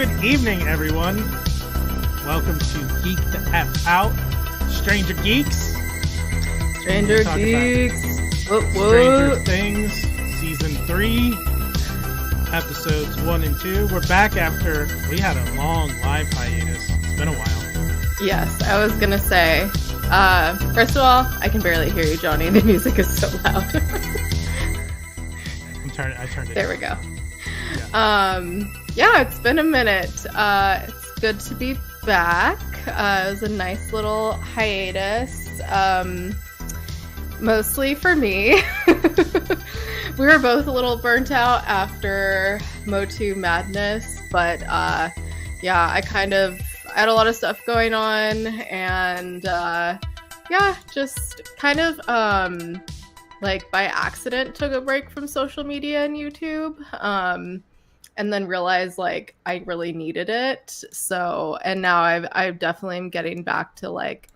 Good evening, everyone. Welcome to Geek the F Out, Stranger Geeks. Stranger Geeks. Stranger Things, Season 3, Episodes 1 and 2. We're back after we had a long live hiatus. It's been a while. Yes, I was going to say, first of all, I can barely hear you, Johnny. The music is so loud. I turned it There we go. Yeah. It's been a minute. It's good to be back. It was a nice little hiatus. Mostly for me. We were both a little burnt out after Motu Madness, but I had a lot of stuff going on, and just kind of like by accident took a break from social media and YouTube, and then realized like I really needed it. So, and now I definitely am getting back to like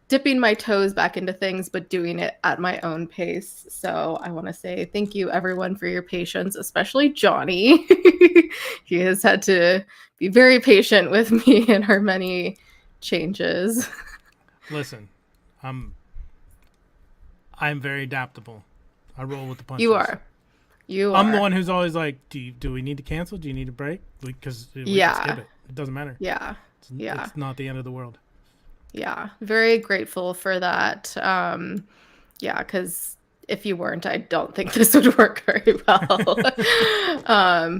dipping my toes back into things, but doing it at my own pace. So I want to say thank you everyone for your patience, especially Johnny. He has had to be very patient with me in our many changes. Listen, I'm very adaptable. I roll with the punches. You are. I'm the one who's always like, do we need to cancel? Do you need a break? Because we can skip it. It doesn't matter. Yeah. It's not the end of the world. Yeah, very grateful for that. Because if you weren't, I don't think this would work very well. But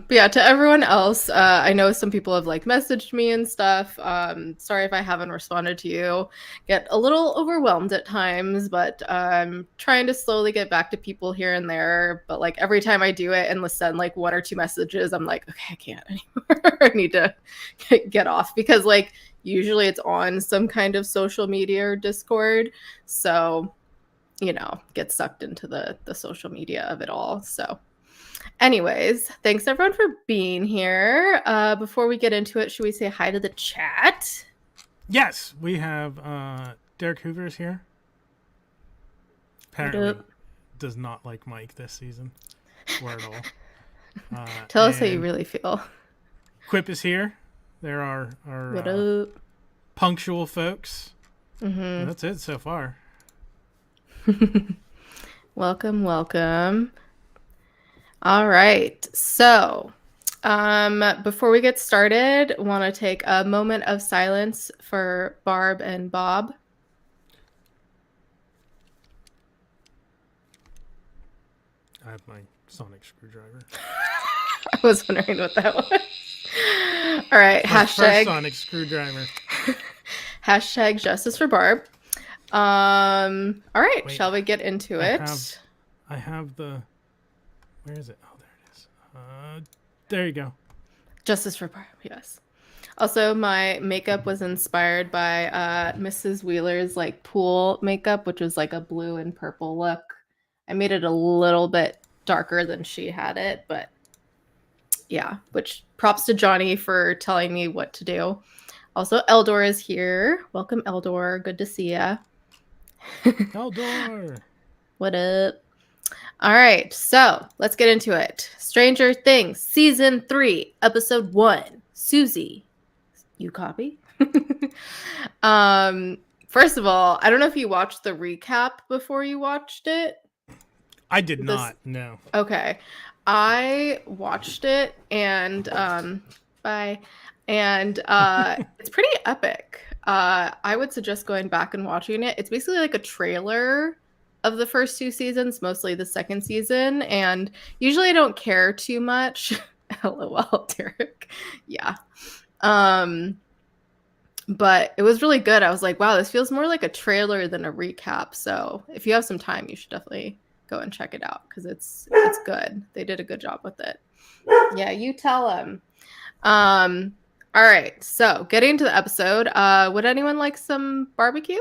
yeah, to everyone else, I know some people have like messaged me and stuff. Sorry if I haven't responded to you. Get a little overwhelmed at times, but I'm trying to slowly get back to people here and there. But like every time I do it and send like one or two messages, I'm like, okay, I can't anymore. I need to get off, because like usually it's on some kind of social media or Discord. So get sucked into the social media of it all. So anyways, thanks everyone for being here. Before we get into it, should we say hi to the chat? Yes, we have Derek Hoover's here. Apparently does not like Mike this season or at all. Tell us how you really feel. Quip is here. There are our punctual folks. Mm-hmm. That's it so far. Welcome. All right. So, before we get started, want to take a moment of silence for Barb and Bob. I have my sonic screwdriver. I was wondering what that was. All right. My first sonic screwdriver. Hashtag justice for Barb. All right. Wait, shall we get into it? I have the. Where is it? Oh, there it is. There you go. Justice for Barb. Yes. Also, my makeup was inspired by Mrs. Wheeler's like pool makeup, which was like a blue and purple look. I made it a little bit darker than she had it, but yeah. Which props to Johnny for telling me what to do. Also, Eldor is here. Welcome, Eldor. Good to see ya. Eldor. What up? All right, so let's get into it. Stranger Things, Season 3, Episode 1. Susie. You copy? First of all, I don't know if you watched the recap before you watched it. I did not, no. Okay. I watched it, and it's pretty epic. I would suggest going back and watching it. It's basically like a trailer of the first two seasons, mostly the second season, and usually I don't care too much. LOL, Derek. Yeah. But it was really good. I was like, wow, this feels more like a trailer than a recap. So if you have some time, you should definitely go and check it out, because it's good. They did a good job with it. Yeah, you tell them. All right, so getting to the episode, would anyone like some barbecue?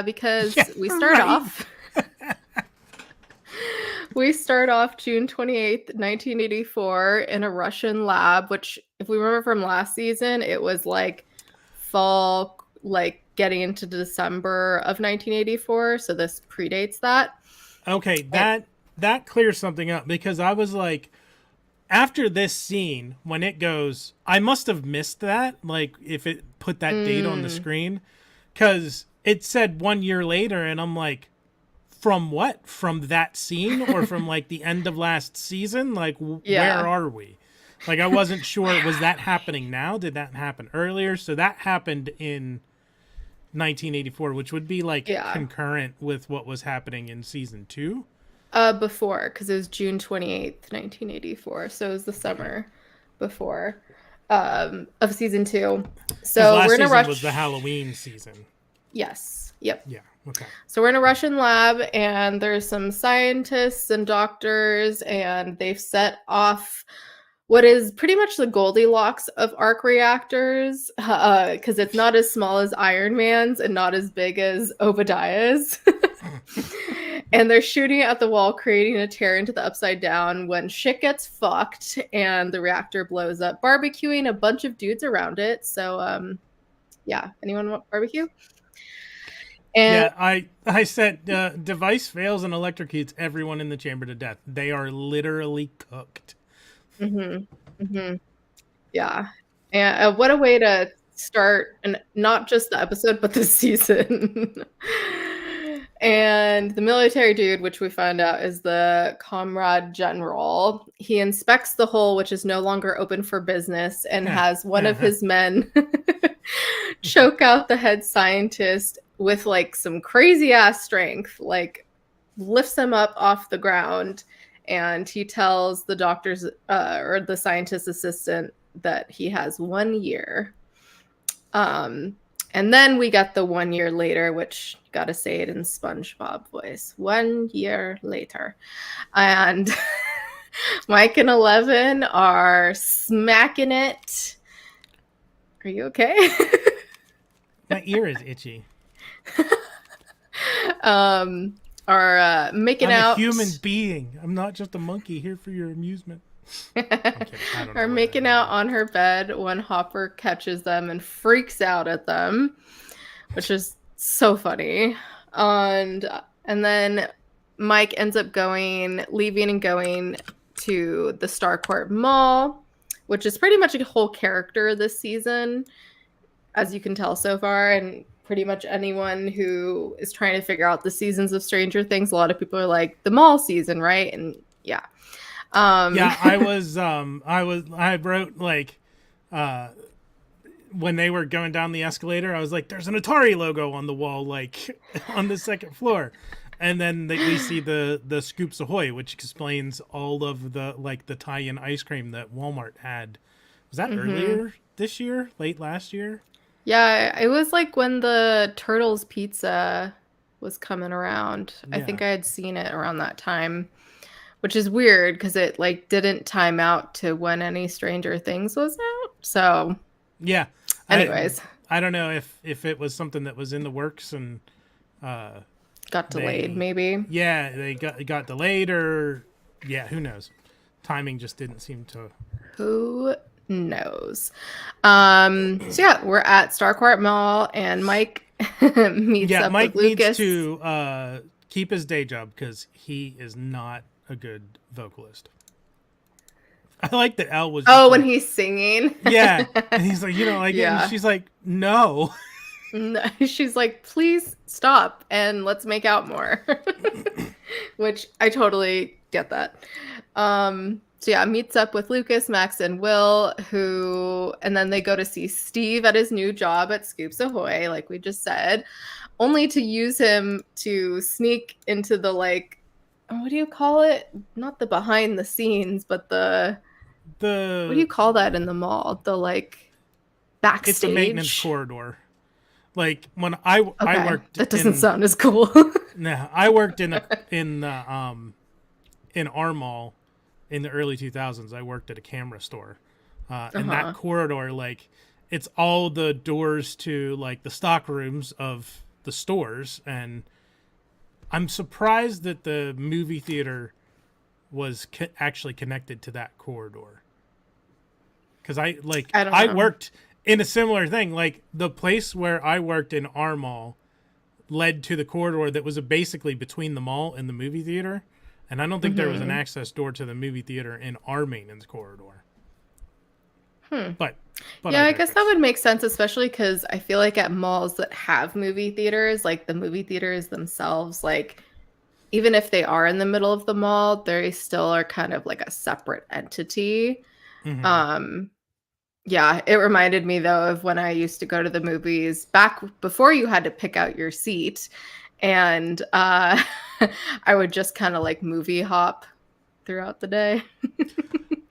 Because we start off June 28th, 1984 in a Russian lab, which if we remember from last season, it was like fall, like getting into December of 1984. So this predates that. Okay, that clears something up, because I was like, after this scene, when it goes, I must have missed that, like if it put that date on the screen, because it said 1 year later, and I'm like, from what? From that scene, or from like the end of last season? Like, where are we? Like, I wasn't sure. Was that happening now? Did that happen earlier? So that happened in 1984, which would be like concurrent with what was happening in season 2. Before, because it was June 28th, 1984. So it was the summer before of season 2. So last we're in a season rush. Was the Halloween season. Yes. Yep. Yeah. Okay. So we're in a Russian lab, and there's some scientists and doctors, and they've set off what is pretty much the Goldilocks of arc reactors, because it's not as small as Iron Man's and not as big as Obadiah's. And they're shooting it at the wall, creating a tear into the upside down when shit gets fucked and the reactor blows up, barbecuing a bunch of dudes around it. So, yeah. Anyone want barbecue? And yeah, I said device fails and electrocutes everyone in the chamber to death. They are literally cooked. Yeah. And what a way to start, and not just the episode, but the season. And the military dude, which we find out is the comrade general, he inspects the hole, which is no longer open for business, and has one of his men choke out the head scientist with like some crazy ass strength, like lifts him up off the ground. And he tells the doctor's or the scientist assistant that he has 1 year. And then we get the 1 year later, which gotta say it in SpongeBob voice. 1 year later. And Mike and 11 are smacking it. Are you okay? My ear is itchy. Are making out. I'm a human being. I'm not just a monkey here for your amusement. Are making out on her bed when Hopper catches them and freaks out at them, which is so funny. And then Mike ends up leaving and going to the Starcourt Mall, which is pretty much a whole character this season, as you can tell so far. And pretty much anyone who is trying to figure out the seasons of Stranger Things, a lot of people are like, the mall season, right? And yeah. I wrote like when they were going down the escalator, I was like, there's an Atari logo on the wall, like on the second floor. And then we see the Scoops Ahoy, which explains all of the tie-in ice cream that Walmart had. Was that earlier this year? Late last year? Yeah, it was like when the Turtles pizza was coming around. Yeah. I think I had seen it around that time, which is weird because it like didn't time out to when any Stranger Things was out. So yeah. Anyways, I don't know if it was something that was in the works and got delayed, maybe. Yeah, they got delayed, or who knows? Timing just didn't seem to. Who knows? So yeah, we're at Starcourt Mall, and Mike meets up Mike with Lucas. Needs to keep his day job because he is not a good vocalist. I like that Elle was. Oh, when he's singing. Yeah, and he's like, and she's like, no. No, she's like, please stop and let's make out more. Which I totally get that. So yeah, meets up with Lucas, Max, and Will, and then they go to see Steve at his new job at Scoops Ahoy, like we just said, only to use him to sneak into the what do you call it? Not the behind the scenes, but the what do you call that in the mall? The backstage. It's a maintenance corridor. Like when I worked. That doesn't sound as cool. No, I worked in our mall in the early 2000s. I worked at a camera store, and that corridor, it's all the doors to the stock rooms of the stores, and I'm surprised that the movie theater was actually connected to that corridor. Because I worked in a similar thing. Like the place where I worked in our mall led to the corridor that was basically between the mall and the movie theater. And I don't think there was an access door to the movie theater in our maintenance corridor. But yeah, I guess that would make sense, especially because I feel like at malls that have movie theaters, like the movie theaters themselves, like even if they are in the middle of the mall, they still are kind of like a separate entity. Yeah, it reminded me though of when I used to go to the movies back before you had to pick out your seat, and I would just kind of like movie hop throughout the day.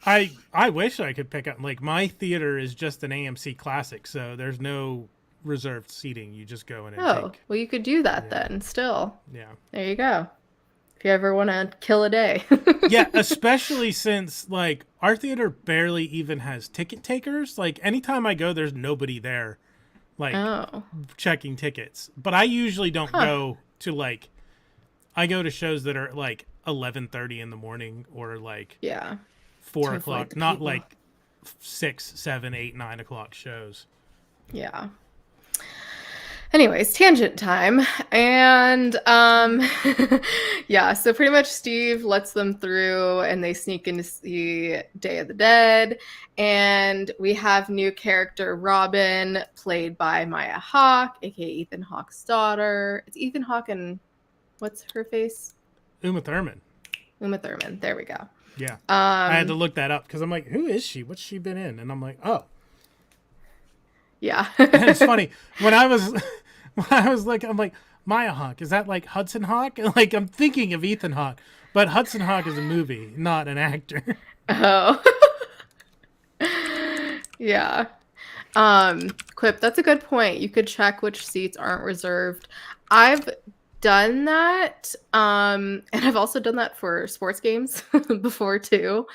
I wish I could pick up, like, my theater is just an AMC Classic, so there's no reserved seating. You just go in and Oh, take. well, you could do that then still. Yeah. There you go. If you ever want to kill a day. Yeah, especially since, like, our theater barely even has ticket takers. Like, anytime I go, there's nobody there, like, checking tickets. But I usually don't go to, like, I go to shows that are, like, 11:30 in the morning or, like, 4 o'clock, not people. like 6, 7, 8, 9 o'clock shows. Yeah. Anyways, tangent time. And yeah, so pretty much Steve lets them through and they sneak in to see Day of the Dead. And we have new character Robin, played by Maya Hawke, aka Ethan Hawke's daughter. It's Ethan Hawke and what's her face? Uma Thurman. Uma Thurman. There we go. Yeah. I had to look that up because I'm like, who is she? What's she been in? And I'm like, oh. Yeah. And it's funny. When I was like, I'm like, Maya Hawke, is that like Hudson Hawk? Like, I'm thinking of Ethan Hawke, but Hudson Hawk is a movie, not an actor. Oh. Yeah. Quip, that's a good point. You could check which seats aren't reserved. I've done that. And I've also done that for sports games before too.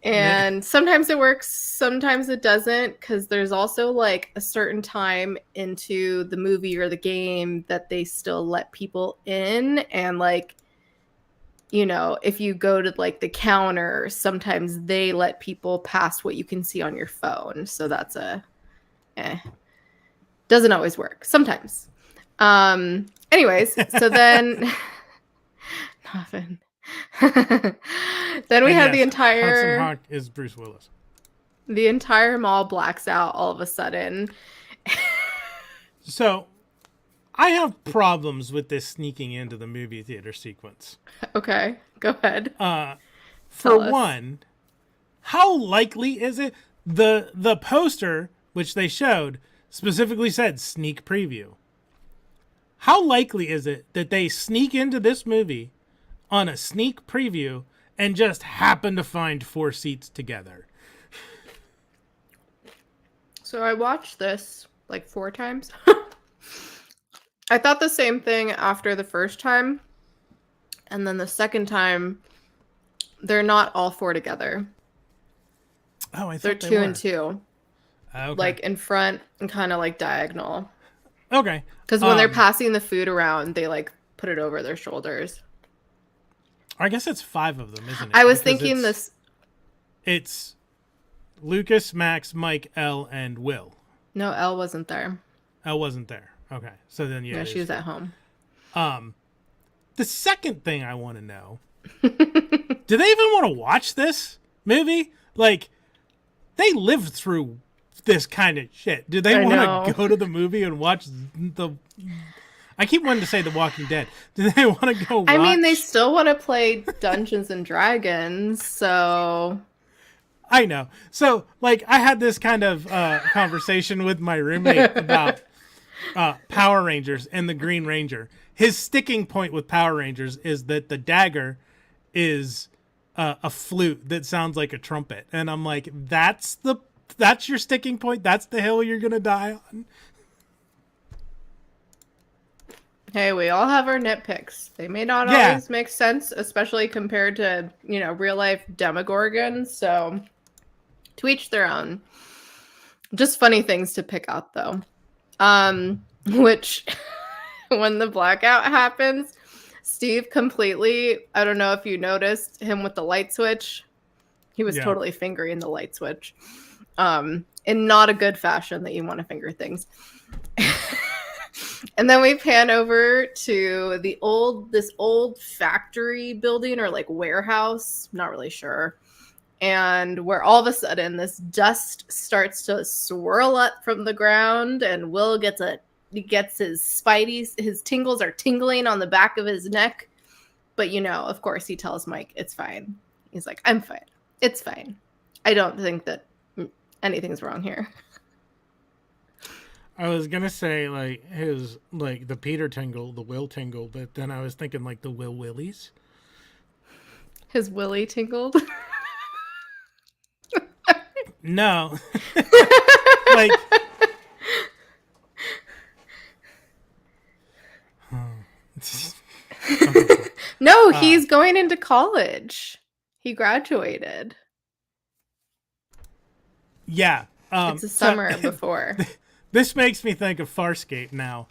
And sometimes it works, sometimes it doesn't, because there's also like a certain time into the movie or the game that they still let people in. And like, you know, if you go to like the counter, sometimes they let people past what you can see on your phone. So that's doesn't always work. Sometimes. Anyways, so then nothing. Then we have the entire Hudson Hawk is Bruce Willis. The entire mall blacks out all of a sudden. So I have problems with this sneaking into the movie theater sequence. Okay, go ahead. For one, how likely is it? The poster, which they showed, specifically said sneak preview. How likely is it that they sneak into this movie on a sneak preview and just happen to find 4 seats together? So I watched this like 4 times. I thought the same thing after the first time. And then the second time, they're not all 4 together. Oh, I thought they're 2 and 2. Okay. Like in front and kind of like diagonal. Okay. Because when they're passing the food around, they like put it over their shoulders. I guess it's 5 of them, isn't it? I was thinking this. It's Lucas, Max, Mike, Elle, and Will. No, Elle wasn't there. Elle wasn't there. Okay. So then, yeah. No, she was at home. The second thing I want to know, do they even want to watch this movie? Like, they lived through this kind of shit. Do they want to go to the movie and watch the... I keep wanting to say The Walking Dead. Do they want to go watch... I mean, they still want to play Dungeons and Dragons, so... I know. So, like, I had this kind of conversation with my roommate about Power Rangers and the Green Ranger. His sticking point with Power Rangers is that the dagger is a flute that sounds like a trumpet. And I'm like, that's your sticking point? That's the hill you're going to die on? Hey, we all have our nitpicks. They may not always make sense, especially compared to, you know, real life Demogorgons. So, to each their own. Just funny things to pick out, though. Which, when the blackout happens, Steve completely, I don't know if you noticed him with the light switch. He was totally fingering the light switch. In not a good fashion that you want to finger things. And then we pan over to this old factory building or like warehouse, not really sure. And where all of a sudden this dust starts to swirl up from the ground, and Will gets his spideys, his tingles are tingling on the back of his neck. But of course he tells Mike it's fine. He's like, I'm fine. It's fine. I don't think that anything's wrong here. I was gonna say like the Peter tingle, the Will tingle, but then I was thinking like the Will Willies. His willy tingled. No. Like No, he's going into college. He graduated. Yeah. It's a summer before. This makes me think of Farscape now.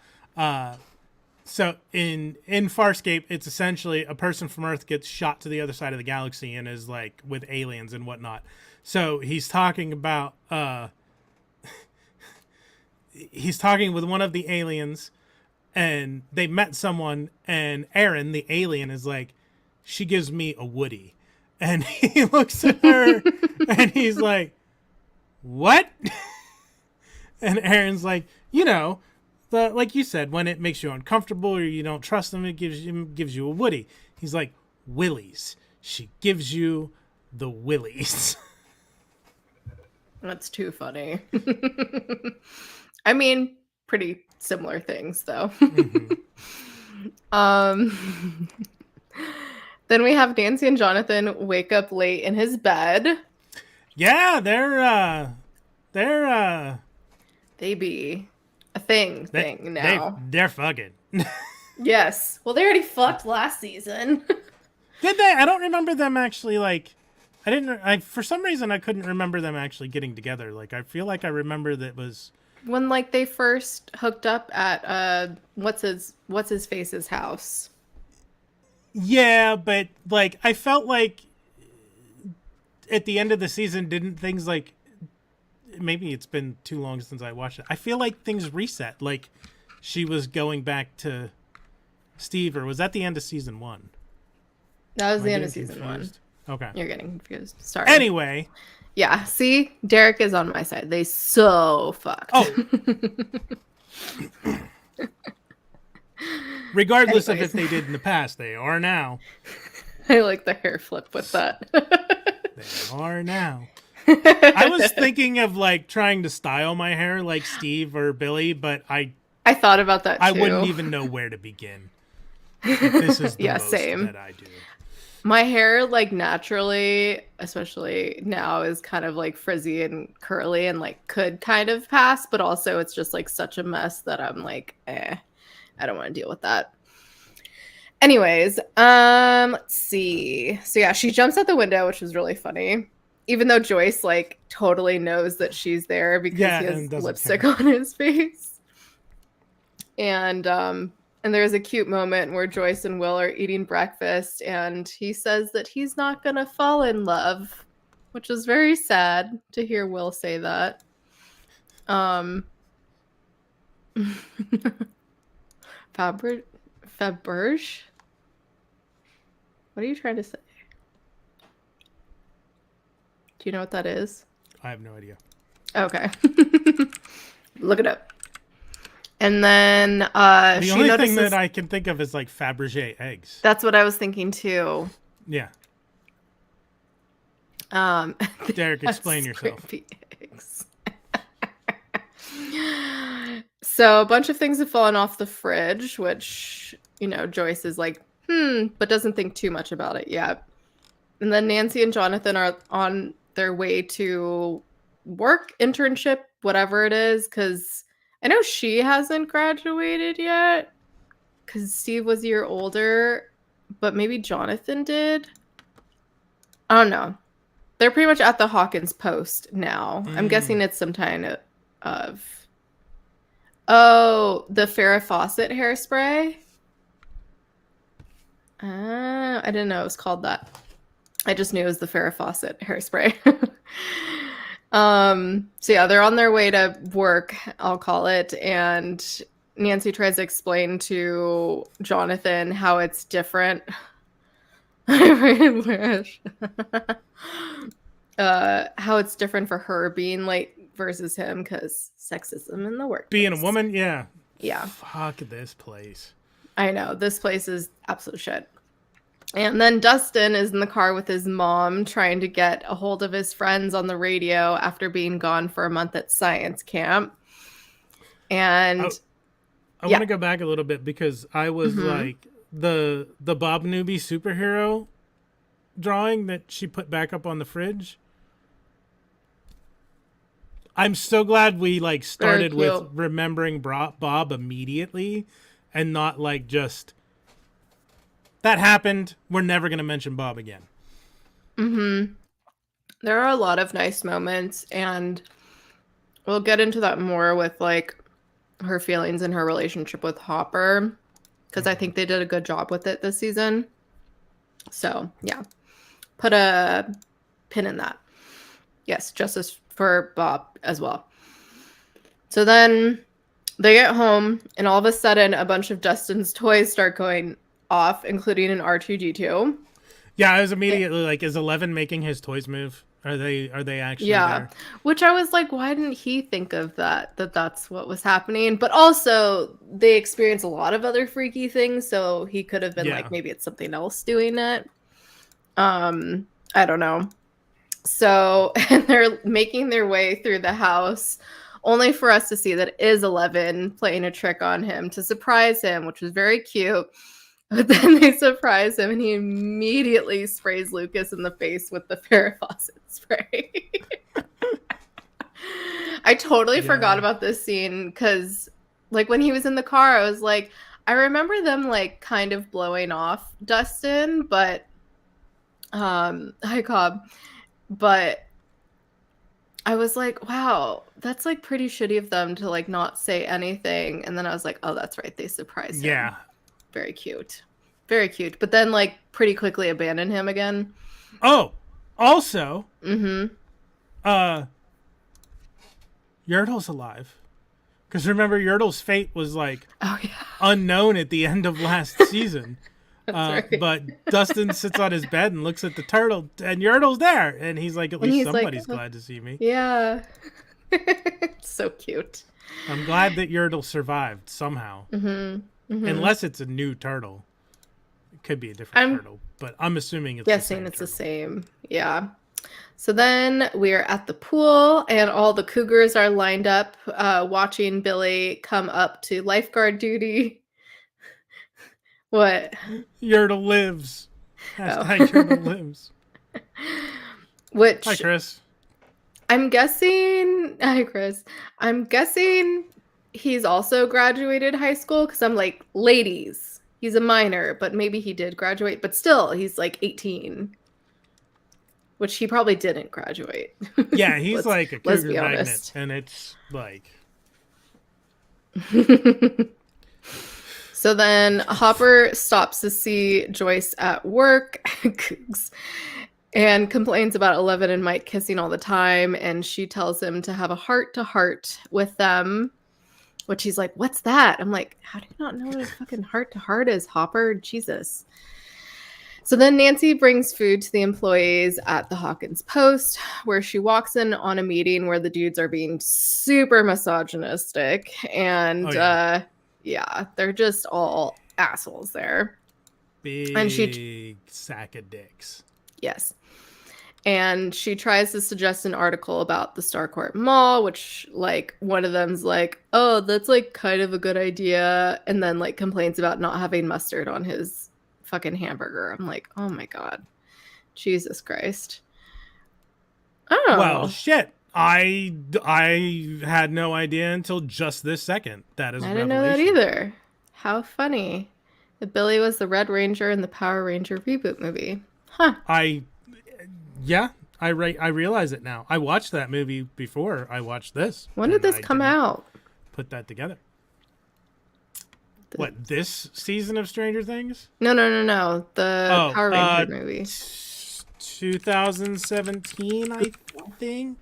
So in Farscape, it's essentially a person from Earth gets shot to the other side of the galaxy and is like with aliens and whatnot. So he's talking about he's talking with one of the aliens, and they met someone, and Aaron, the alien, is like, she gives me a Woody. And he looks at her and he's like, what? And Aaron's like, like you said, when it makes you uncomfortable or you don't trust them, it gives you a Woody. He's like, Willies. She gives you the Willies. That's too funny. I mean, pretty similar things, though. Mm-hmm. Then we have Nancy and Jonathan wake up late in his bed. Yeah, they be a thing now. They're fucking. Yes. Well, they already fucked last season. Did they? I don't remember them actually, like, for some reason I couldn't remember them actually getting together. Like, I feel like I remember that was when, like, they first hooked up at what's his face's house. Yeah, but like I felt like at the end of the season, didn't things like, maybe it's been too long since I watched it, I feel like things reset. Like she was going back to Steve, or was that the end of season 1? That was the end of season confused? 1. Okay. You're getting confused. Sorry. Anyway. Yeah, see? Derek is on my side. They so fucked. Oh. Regardless of if they did in the past, they are now. I like the hair flip with that. They are now. I was thinking of like trying to style my hair like Steve or Billy, but I thought about that too. I wouldn't even know where to begin. This is the most same. that I do. My hair, like, naturally, especially now, is kind of like frizzy and curly and like could kind of pass, but also it's just like such a mess that I'm like, I don't want to deal with that. Anyways, let's see. So yeah, she jumps out the window, which was really funny. Even though Joyce like totally knows that she's there because he has lipstick on his face. And there's a cute moment where Joyce and Will are eating breakfast, and he says that he's not gonna fall in love, which is very sad to hear Will say that. Faberge? What are you trying to say? Do you know what that is? I have no idea. Okay. Look it up. And then the only thing that I can think of is like Fabergé eggs. That's what I was thinking too. Yeah. Derek, explain yourself. Eggs. So a bunch of things have fallen off the fridge, which, Joyce is like, but doesn't think too much about it yet. And then Nancy and Jonathan are on their way to work, internship, whatever it is, because I know she hasn't graduated yet because Steve was a year older, but maybe Jonathan did. I don't know. They're pretty much at the Hawkins post now. I'm guessing it's some kind of... Oh, the Farrah Fawcett hairspray? I didn't know it was called that. I just knew it was the Farrah Fawcett hairspray. So yeah, they're on their way to work, I'll call it, and Nancy tries to explain to Jonathan how it's different. I really wish. How it's different for her being late versus him because sexism in the Being a workplace. woman, yeah. Yeah. Fuck this place. I know. This place is absolute shit. And then Dustin is in the car with his mom trying to get a hold of his friends on the radio after being gone for a month at science camp. And I want to go back a little bit because I was like the Bob Newby superhero drawing that she put back up on the fridge. I'm so glad we like started with remembering Bob immediately and not like just that happened. We're never going to mention Bob again. There are a lot of nice moments, and we'll get into that more with like her feelings and her relationship with Hopper because I think they did a good job with it this season. So, yeah. Put a pin in that. Yes, justice for Bob as well. So then they get home, and all of a sudden, a bunch of Dustin's toys start going off, including an R2D2. Yeah, I was immediately like, is 11 making his toys move? Are they actually there? Which I was like, why didn't he think of that's what was happening? But also, they experience a lot of other freaky things, so he could have been like, maybe it's something else doing it. I don't know. So, and they're making their way through the house, only for us to see that it is 11 playing a trick on him to surprise him, which was very cute. But then they surprise him, and he immediately sprays Lucas in the face with the Farrah Fawcett spray. I totally forgot about this scene because, like, when he was in the car, I was like, I remember them, like, kind of blowing off Dustin, but, hi, Cobb. But I was like, wow, that's, like, pretty shitty of them to, like, not say anything. And then I was like, oh, that's right. They surprised him. Yeah. Very cute. Very cute. But then, like, pretty quickly abandon him again. Oh, also, Yertle's alive. Because remember, Yertle's fate was, like, unknown at the end of last season. Right. But Dustin sits on his bed and looks at the turtle, and Yertle's there. And he's like, at least somebody's glad to see me. Yeah. So cute. I'm glad that Yertle survived somehow. Unless it's a new turtle. It could be a different turtle, but I'm assuming it's guessing it's the same. Yeah. So then we're at the pool, and all the cougars are lined up watching Billy come up to lifeguard duty. What? Yertle lives. Hashtag Yertle lives. Which... Hi, Chris. I'm guessing... Hi, Chris. I'm guessing... he's also graduated high school because I'm like, ladies, he's a minor, but maybe he did graduate, but still he's like 18, which he probably didn't graduate. Yeah, he's like a cougar magnet, and it's like. So then Hopper stops to see Joyce at work and complains about 11 and Mike kissing all the time, and she tells him to have a heart-to-heart with them. Which he's like, what's that? I'm like, how do you not know what a fucking heart-to-heart is, Hopper? Jesus. So then Nancy brings food to the employees at the Hawkins Post, where she walks in on a meeting where the dudes are being super misogynistic. And, they're just all assholes there. Big sack of dicks. Yes. And she tries to suggest an article about the Starcourt Mall, which, like, one of them's like, oh, that's, like, kind of a good idea. And then, like, complains about not having mustard on his fucking hamburger. I'm like, oh, my God. Jesus Christ. Oh. Well, shit. I had no idea until just this second. That is a revelation. I didn't know that either. How funny. That Billy was the Red Ranger in the Power Ranger reboot movie. Huh. Yeah, I realize it now. I watched that movie before I watched this. When did this come out? Put that together. What, this season of Stranger Things? No. The Power Ranger movie. 2017, I think.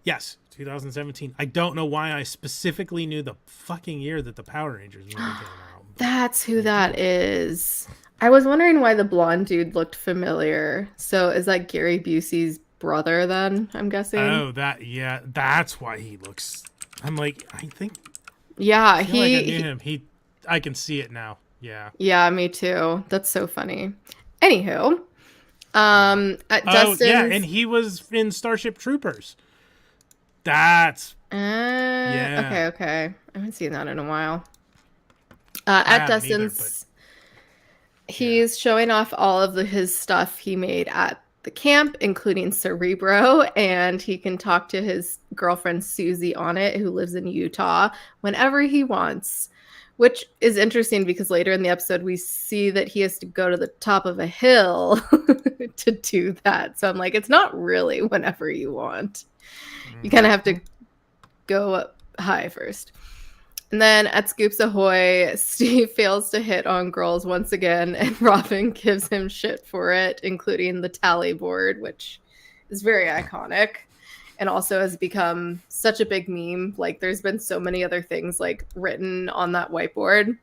Yes, 2017. I don't know why I specifically knew the fucking year that the Power Rangers movie came out. That's who that is. I was wondering why the blonde dude looked familiar. So is that Gary Busey's brother then, I'm guessing? Oh, that's why he looks. I'm like, Yeah, I feel like I knew him. I can see it now. Yeah. yeah, me too. That's so funny. Anywho, at Oh, yeah, and Dustin's he was in Starship Troopers. That's okay, yeah. okay. I haven't seen that in a while. I At haven't either, but Dustin's, yeah. he's showing off all of his stuff he made at the camp, including Cerebro, and he can talk to his girlfriend Susie on it, who lives in Utah, whenever he wants. Which is interesting because later in the episode, we see that he has to go to the top of a hill to do that. So I'm like, it's not really whenever you want. You kind of have to go up high first. And then at Scoops Ahoy, Steve fails to hit on girls once again, and Robin gives him shit for it, including the tally board, which is very iconic and also has become such a big meme. Like, there's been so many other things like written on that whiteboard.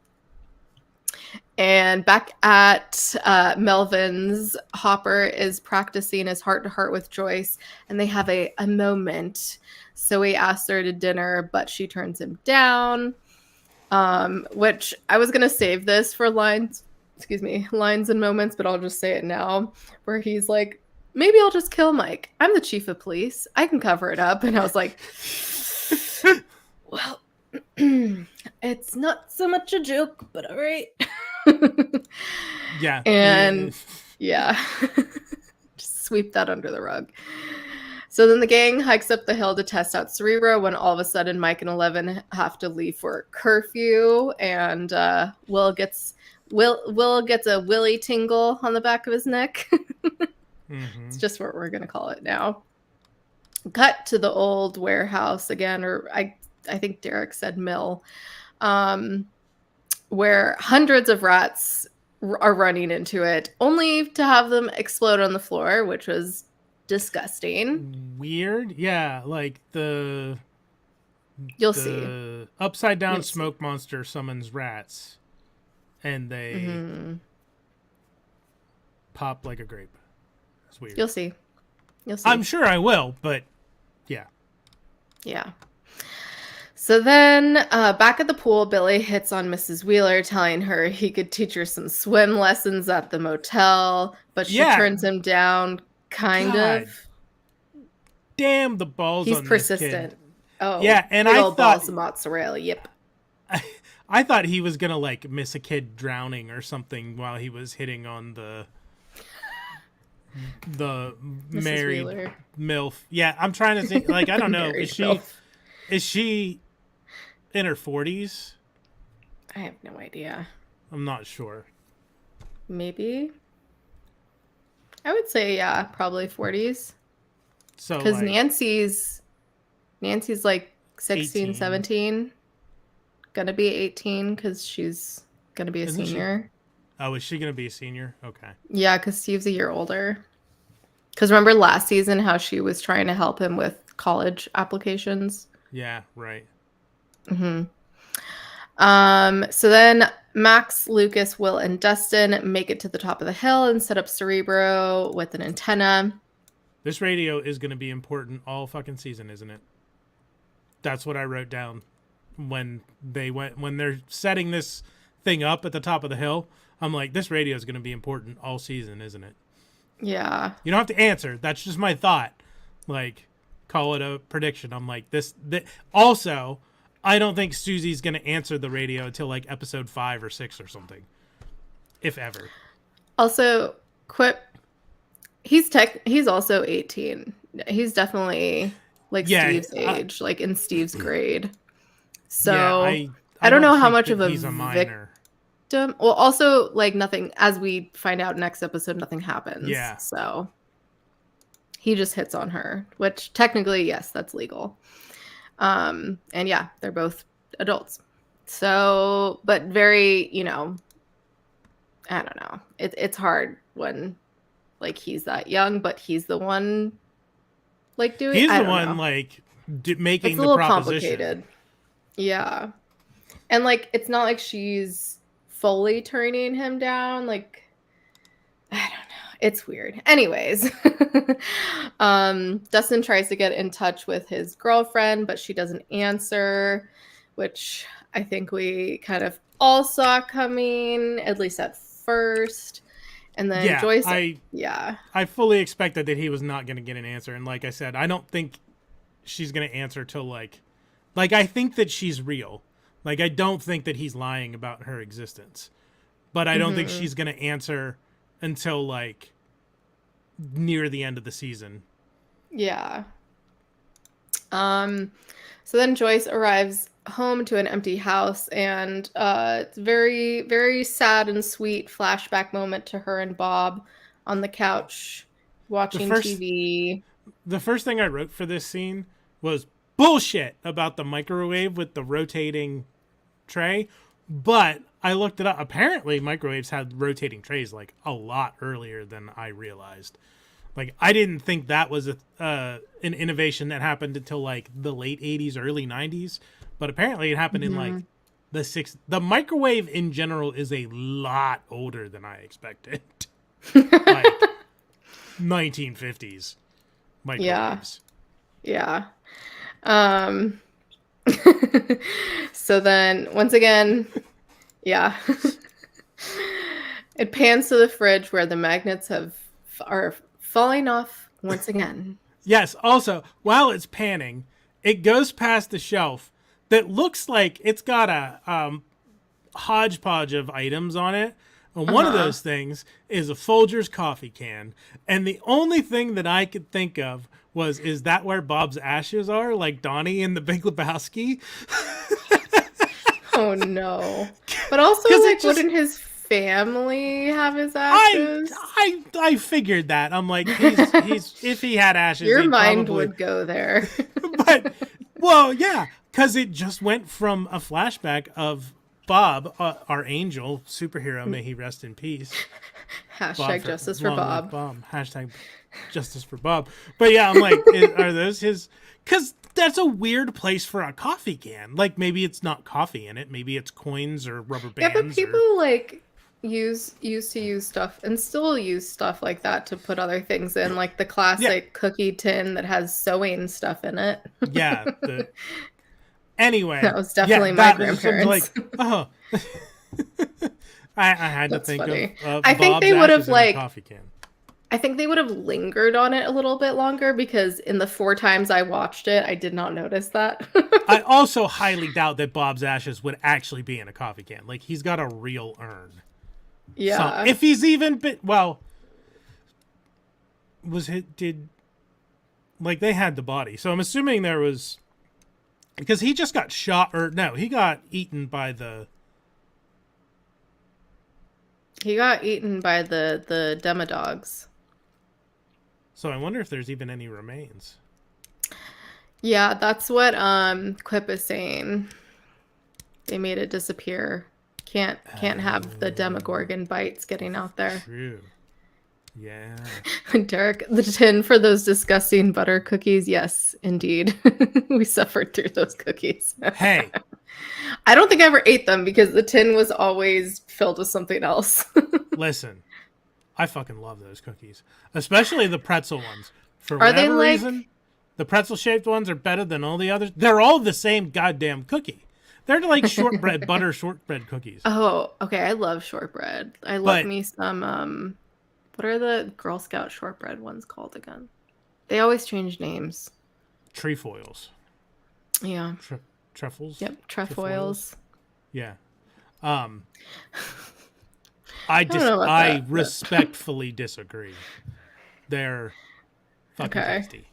And back at Melvin's, Hopper is practicing his heart-to-heart with Joyce, and they have a moment. So he asks her to dinner, but she turns him down, which I was going to save this for lines and moments, but I'll just say it now, where he's like, maybe I'll just kill Mike. I'm the chief of police. I can cover it up. And I was like, well, it's not so much a joke, but all right. Yeah. And yeah, just sweep that under the rug. So then the gang hikes up the hill to test out Cerebro when all of a sudden Mike and Eleven have to leave for curfew, and Will gets a willy tingle on the back of his neck. It's just what we're gonna call it now. Cut to the old warehouse again, or I think Derek said mill, where hundreds of rats are running into it, only to have them explode on the floor, which was disgusting. Weird. Yeah, like You'll see. Upside down smoke monster summons rats, and they pop like a grape. It's weird. You'll see. I'm sure I will, but yeah. Yeah. So then back at the pool, Billy hits on Mrs. Wheeler, telling her he could teach her some swim lessons at the motel, but she turns him down, kind of. Damn the balls He's on persistent. This kid. Oh, yeah, and I thought balls of mozzarella. Yep. I thought he was gonna like miss a kid drowning or something while he was hitting on the married Wheeler. MILF. Yeah, I'm trying to think. Like, I don't know. Is she in her 40s? I have no idea. I'm not sure. Maybe. I would say yeah, probably 40s. So because like, Nancy's like 16, 18. 17, gonna be 18 because she's gonna be a senior. Oh, is she gonna be a senior? Okay. Yeah, because Steve's a year older. Because remember last season how she was trying to help him with college applications? Yeah, right. Mm-hmm. So then Max, Lucas, Will, and Dustin make it to the top of the hill and set up Cerebro with an antenna. This radio is going to be important all fucking season, isn't it? That's what I wrote down when they're setting this thing up at the top of the hill. I'm like, this radio is going to be important all season, isn't it? Yeah. You don't have to answer. That's just my thought. Like, call it a prediction. I'm like, this. Also, I don't think Susie's going to answer the radio until like episode 5 or 6 or something, if ever. Also, Quip, he's also 18. He's definitely like Steve's age, like in Steve's grade. So yeah, I don't know how much of a he's a minor. Victim. Well, also like nothing, as we find out next episode, nothing happens. Yeah. So he just hits on her, which technically, yes, that's legal. And yeah, they're both adults. So, but very, I don't know. It's hard when like he's that young, but he's the one like doing. He's the one like making It's a the little proposition. complicated. Yeah. And like it's not like she's fully turning him down. Like I don't know. It's weird. Anyways, Dustin tries to get in touch with his girlfriend, but she doesn't answer, which I think we kind of all saw coming, at least at first. And then Yeah, Joyce, yeah. I fully expected that he was not going to get an answer, and like I said, I don't think she's going to answer till like I think that she's real. Like I don't think that he's lying about her existence, but I don't think she's going to answer until like near the end of the season. Yeah. So then Joyce arrives home to an empty house, and it's very, very sad and sweet flashback moment to her and Bob on the couch watching TV. The first thing I wrote for this scene was bullshit about the microwave with the rotating tray, but I looked it up. Apparently, microwaves had rotating trays like a lot earlier than I realized. Like I didn't think that was an innovation that happened until like the late 80s, early 90s, but apparently it happened in like the 60s. The microwave in general is a lot older than I expected. Like 1950s microwaves. Yeah. So then once again, yeah. It pans to the fridge where the magnets are falling off once again. Yes, also, while it's panning, it goes past the shelf that looks like it's got a hodgepodge of items on it. And one of those things is a Folgers coffee can. And the only thing that I could think of was, is that where Bob's ashes are? Like Donnie in The Big Lebowski? Oh, no. But also, like, wouldn't his family have his ashes? I figured that. I'm like, he's if he had ashes, your mind would go there. But, well, yeah, because it just went from a flashback of Bob, our angel superhero, may he rest in peace. Hashtag justice for Bob. Hashtag justice for Bob. But yeah, I'm like, are those his? Because that's a weird place for a coffee can. Like maybe it's not coffee in it. Maybe it's coins or rubber bands. Yeah, but people like used to use stuff and still use stuff like that to put other things in, like the classic cookie tin that has sewing stuff in it. Yeah. Anyway, that was definitely my grandparents. Like, oh, I had to think funny. of I think Bob's they would have ashes in a like coffee can. I think they would have lingered on it a little bit longer, because in the 4 times I watched it, I did not notice that. I also highly doubt that Bob's ashes would actually be in a coffee can. Like he's got a real urn. Yeah. So, if he's even been, well, like they had the body. So I'm assuming there was, because he just got shot, or no, he got eaten by the demodogs. So I wonder if there's even any remains. Yeah, that's what Quip is saying. They made it disappear. Can't have the Demogorgon bites getting out there. True. Yeah. Derek, the tin for those disgusting butter cookies. Yes, indeed. We suffered through those cookies. Hey. I don't think I ever ate them because the tin was always filled with something else. Listen, I fucking love those cookies. Especially the pretzel ones. For whatever reason, the pretzel-shaped ones are better than all the others. They're all the same goddamn cookie. They're like shortbread, butter shortbread cookies. Oh, okay. I love shortbread. I love me some, what are the Girl Scout shortbread ones called again? They always change names. Trefoils. Yeah. Truffles? Yep, trefoils. Yeah. I respectfully disagree. They're fucking tasty.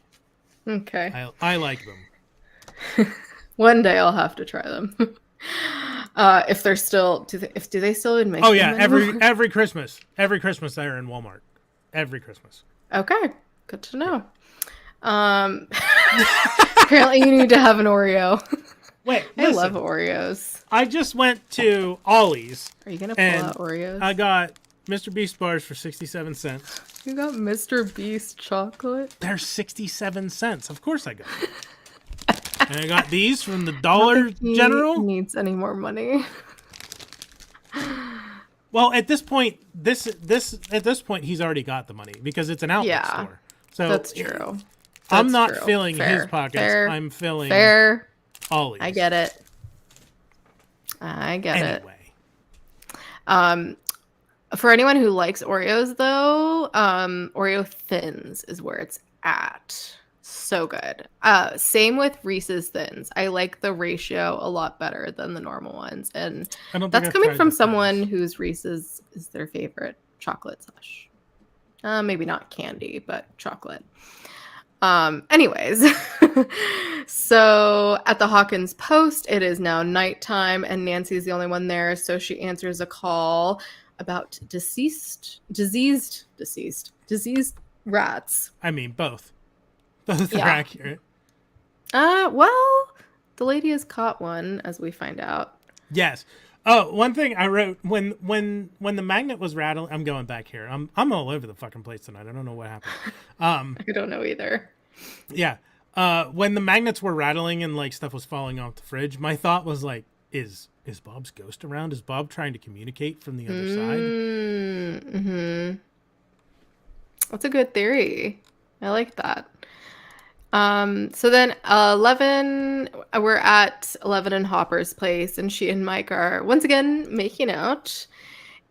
Okay. I like them. One day I'll have to try them. If they're still, do they still make them? Oh yeah, every Christmas they're in Walmart. Every Christmas. Okay, good to know. Apparently you need to have an Oreo. Wait, I love Oreos. I just went to Ollie's. Are you gonna pull out Oreos? I got Mr. Beast bars for 67 cents. You got Mr. Beast chocolate? They're 67 cents. Of course I got it. And I got these from the I don't Dollar think he General. needs any more money. Well, at this point, he's already got the money because it's an outlet Yeah, store. So that's true. I'm That's not true. filling his Fair. pockets. Fair. I'm filling Fair. I Ollie's. get it. I get it. Anyway, For anyone who likes Oreos, though, Oreo Thins is where it's at. So good. Same with Reese's Thins. I like the ratio a lot better than the normal ones, and I don't think that's I've coming tried from the someone Thins. whose Reese's is their favorite chocolate slash. Maybe not candy, but chocolate. Anyways, so at the Hawkins Post, it is now nighttime, and Nancy's the only one there. So she answers a call about diseased rats. I mean, both. Both are Yeah. accurate. Well, the lady has caught one, as we find out. Yes. Oh, one thing I wrote when the magnet was rattling. I'm going back here. I'm all over the fucking place tonight. I don't know what happened. I don't know either. Yeah. When the magnets were rattling and like stuff was falling off the fridge, my thought was like, is Bob's ghost around? Is Bob trying to communicate from the other side? Mm-hmm. That's a good theory. I like that. So then 11, we're at 11 and Hopper's place, and she and Mike are once again making out.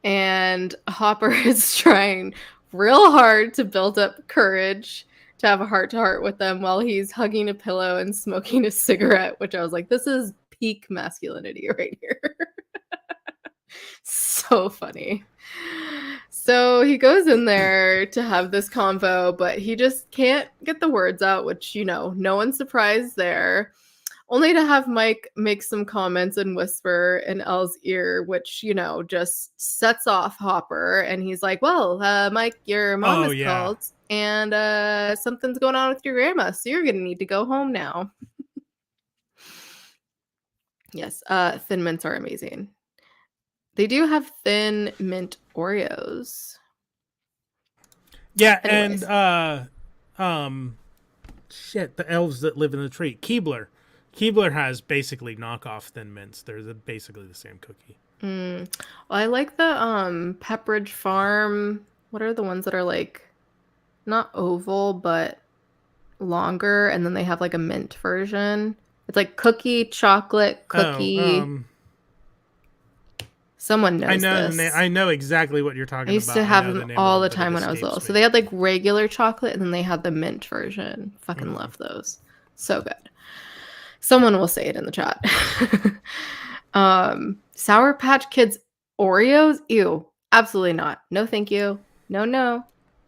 And Hopper is trying real hard to build up courage to have a heart to heart with them while he's hugging a pillow and smoking a cigarette, which I was like, this is peak masculinity right here. So funny. So he goes in there to have this convo, but he just can't get the words out, which, no one's surprised there. Only to have Mike make some comments and whisper in Elle's ear, which, just sets off Hopper. And he's like, well, Mike, your mom has called and something's going on with your grandma. So you're going to need to go home now. Yes, Thin Mints are amazing. They do have Thin Mint Oreos. Yeah, Anyways. and the elves that live in the tree. Keebler has basically knockoff Thin Mints. They're basically the same cookie. Well, I like the Pepperidge Farm. What are the ones that are like not oval but longer, and then they have like a mint version? It's like cookie, chocolate, cookie. Someone knows this. I know exactly what you're talking about. I used to have them all the time when I was little. So they had like regular chocolate, and then they had the mint version. Fucking love those. So good. Someone will say it in the chat. Sour Patch Kids Oreos? Ew. Absolutely not. No, thank you. No,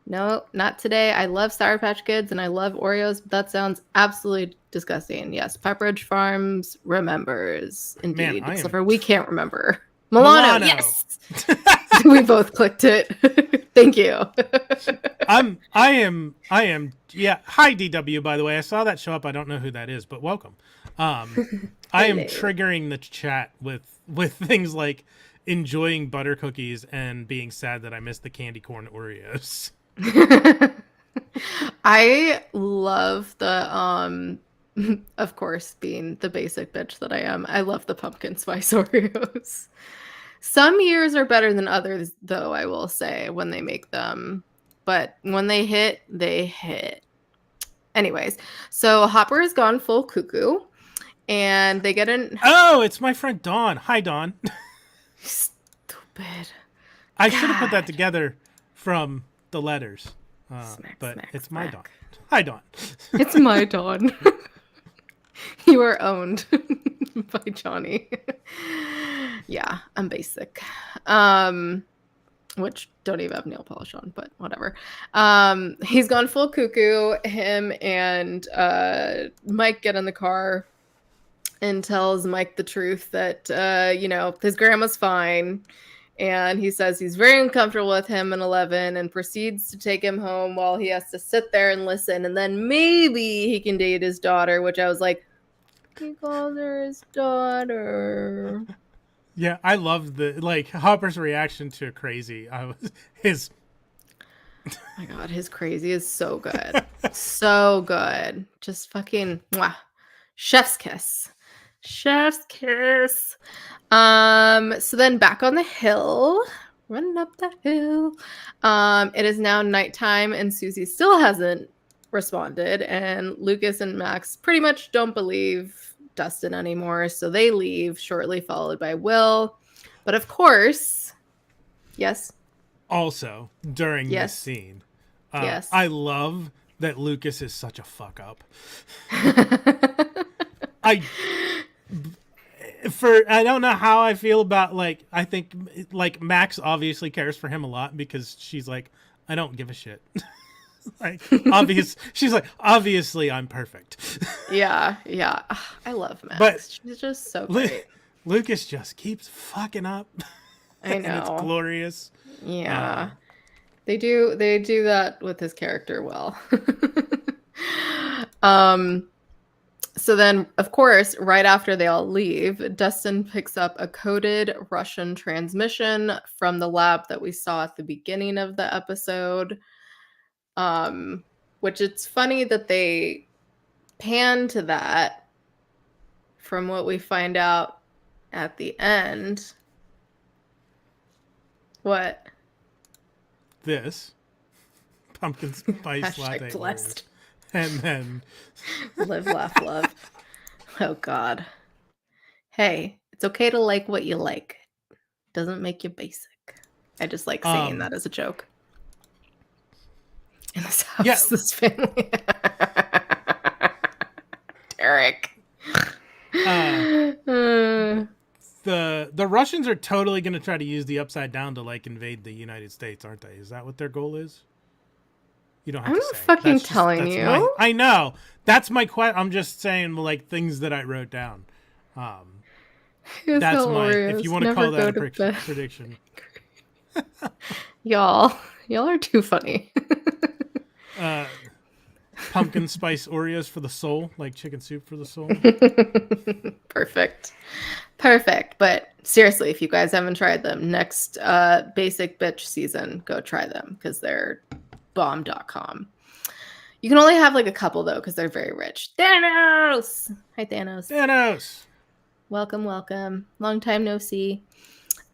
not today. I love Sour Patch Kids and I love Oreos, but that sounds absolutely disgusting. Yes, Pepperidge Farms remembers. Indeed. Except for we can't remember. Milano. Yes. We both clicked it. Thank you. I am. Yeah. Hi, DW. By the way, I saw that show up. I don't know who that is, but welcome. I am triggering the chat with things like enjoying butter cookies and being sad that I missed the candy corn Oreos. I love the of course, being the basic bitch that I am, I love the pumpkin spice Oreos. Some years are better than others, though, I will say, when they make them. But when they hit, they hit. Anyways, so Hopper has gone full cuckoo, and they get in... Oh, it's my friend Dawn. Hi, Dawn. Stupid. I should have put that together from the letters. But it's my Dawn. Hi, Dawn. It's my Dawn. You are owned by Johnny. Yeah, I'm basic. Which don't even have nail polish on, but whatever. He's gone full cuckoo. Him and Mike get in the car and tells Mike the truth that, his grandma's fine. And he says he's very uncomfortable with him and 11 and proceeds to take him home while he has to sit there and listen. And then maybe he can date his daughter, which I was like, he calls her his daughter. Yeah, I loved Hopper's reaction to Crazy. His... Oh my God, his Crazy is so good. So good. Just fucking, mwah. Chef's kiss. Chef's kiss. So then back on the hill, running up that hill. It is now nighttime and Susie still hasn't responded, and Lucas and Max pretty much don't believe Dustin anymore, so they leave, shortly followed by Will. But of course, yes. Also, during this Yes. scene, Yes. I love that Lucas is such a fuck up. I don't know how I feel about, like, I think, like, Max obviously cares for him a lot because she's like, I don't give a shit. Like, she's like, obviously I'm perfect. Yeah. I love Max. But she's just so great. Lucas just keeps fucking up. I know. And it's glorious. Yeah. They do that with his character well. So then, of course, right after they all leave, Dustin picks up a coded Russian transmission from the lab that we saw at the beginning of the episode. Which it's funny that they pan to that from what we find out at the end. What? This pumpkin spice latte. Blessed. And then live, laugh, love. Oh God. Hey, it's okay to like what you like. Doesn't make you basic. I just like saying that as a joke. In this house, this family. Derek. The Russians are totally going to try to use the Upside Down to, like, invade the United States, aren't they? Is that what their goal is? You don't have to say. I'm fucking telling you. I know. That's my question. I'm just saying, like, things that I wrote down. That's my. If you want to call that a prediction. Y'all are too funny. Pumpkin spice Oreos for the soul, like chicken soup for the soul. Perfect. But seriously, if you guys haven't tried them, next Basic Bitch season, go try them because they're bomb.com. You can only have like a couple though because they're very rich. Thanos! Hi, Thanos. Welcome. Long time no see.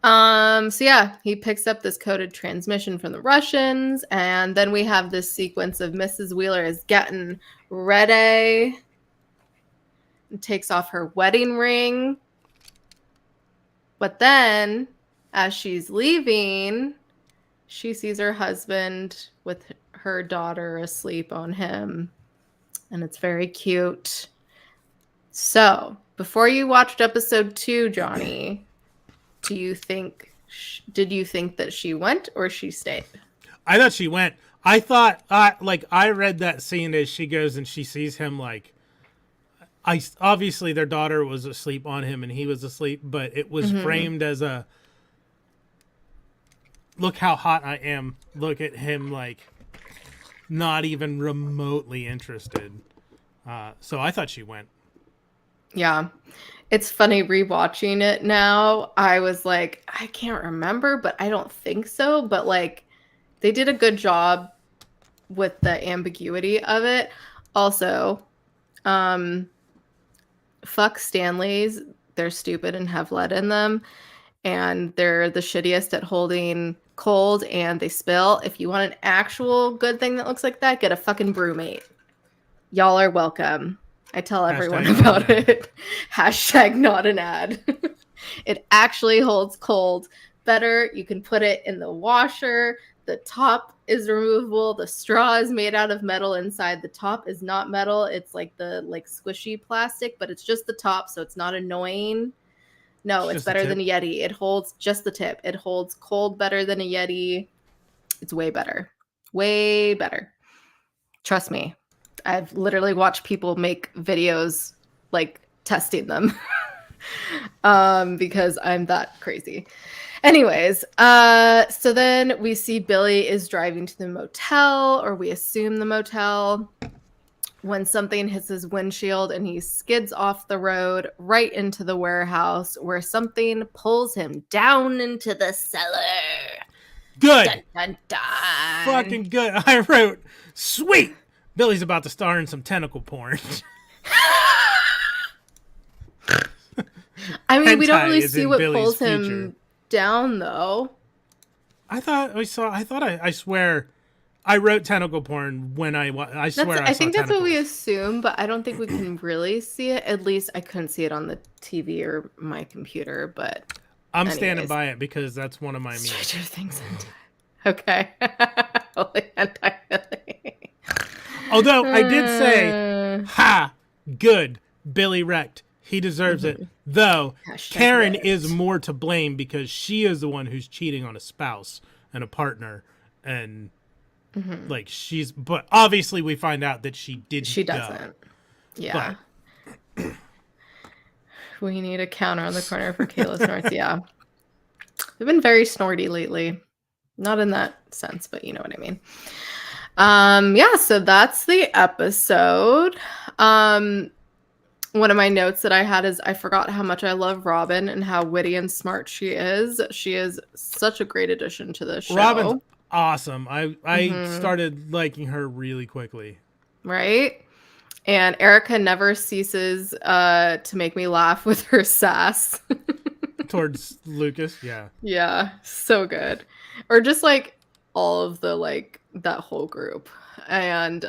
So yeah, he picks up this coded transmission from the Russians, and then we have this sequence of Mrs. Wheeler is getting ready and takes off her wedding ring. But then, as she's leaving, she sees her husband with her daughter asleep on him, and it's very cute. So, before you watched episode 2, Johnny, did you think that she went or she stayed? I thought she went. I thought, I read that scene as she goes and she sees him, like, obviously their daughter was asleep on him and he was asleep, but it was framed as a, look how hot I am. Look at him, like, not even remotely interested. So I thought she went. Yeah. It's funny rewatching it now. I was like, I can't remember, but I don't think so. But like, they did a good job with the ambiguity of it. Also, fuck Stanleys. They're stupid and have lead in them. And they're the shittiest at holding cold and they spill. If you want an actual good thing that looks like that, get a fucking brewmate. Y'all are welcome. I tell everyone about it. Hashtag not an ad. It actually holds cold better. You can put it in the washer. The top is removable. The straw is made out of metal inside. The top is not metal. It's like the squishy plastic, but it's just the top, so it's not annoying. No, it's better than a Yeti. It holds just the tip. It holds cold better than a Yeti. It's way better. Way better. Trust me. I've literally watched people make videos like testing them because I'm that crazy. Anyways, so then we see Billy is driving to the motel, or we assume the motel, when something hits his windshield and he skids off the road right into the warehouse where something pulls him down into the cellar. Good. Dun, dun, dun. Fucking good. I wrote, sweet. Billy's about to star in some tentacle porn. I mean, we don't hentai really is see in what Billy's pulls future. him down, though. I swear I wrote tentacle porn when I That's, swear I I saw think that's what we tentacles. assume, but I don't think we can really see it. At least I couldn't see it on the TV or my computer. But I'm standing anyways, by it because that's one of my memes. Stranger Things hentai. Okay. Holy hentai. Although I did say, ha, good, Billy wrecked. He deserves it. Mhm. Though Hashtag Karen is wrecked. more to blame because she is the one who's cheating on a spouse and a partner, and Mhm. like but obviously we find out that she didn't She go. doesn't. Yeah. But We need a counter on the corner for Kayla Snorts. Yeah. They've been very snorty lately. Not in that sense, but you know what I mean. Yeah, so that's the episode. One of my notes that I had is I forgot how much I love Robin and how witty and smart she is. She is such a great addition to the Robin's show. awesome. I Hmm. started liking her really quickly. Right? And Erica never ceases to make me laugh with her sass. Towards Lucas, yeah. Yeah, so good. Or just like all of the like that whole group. And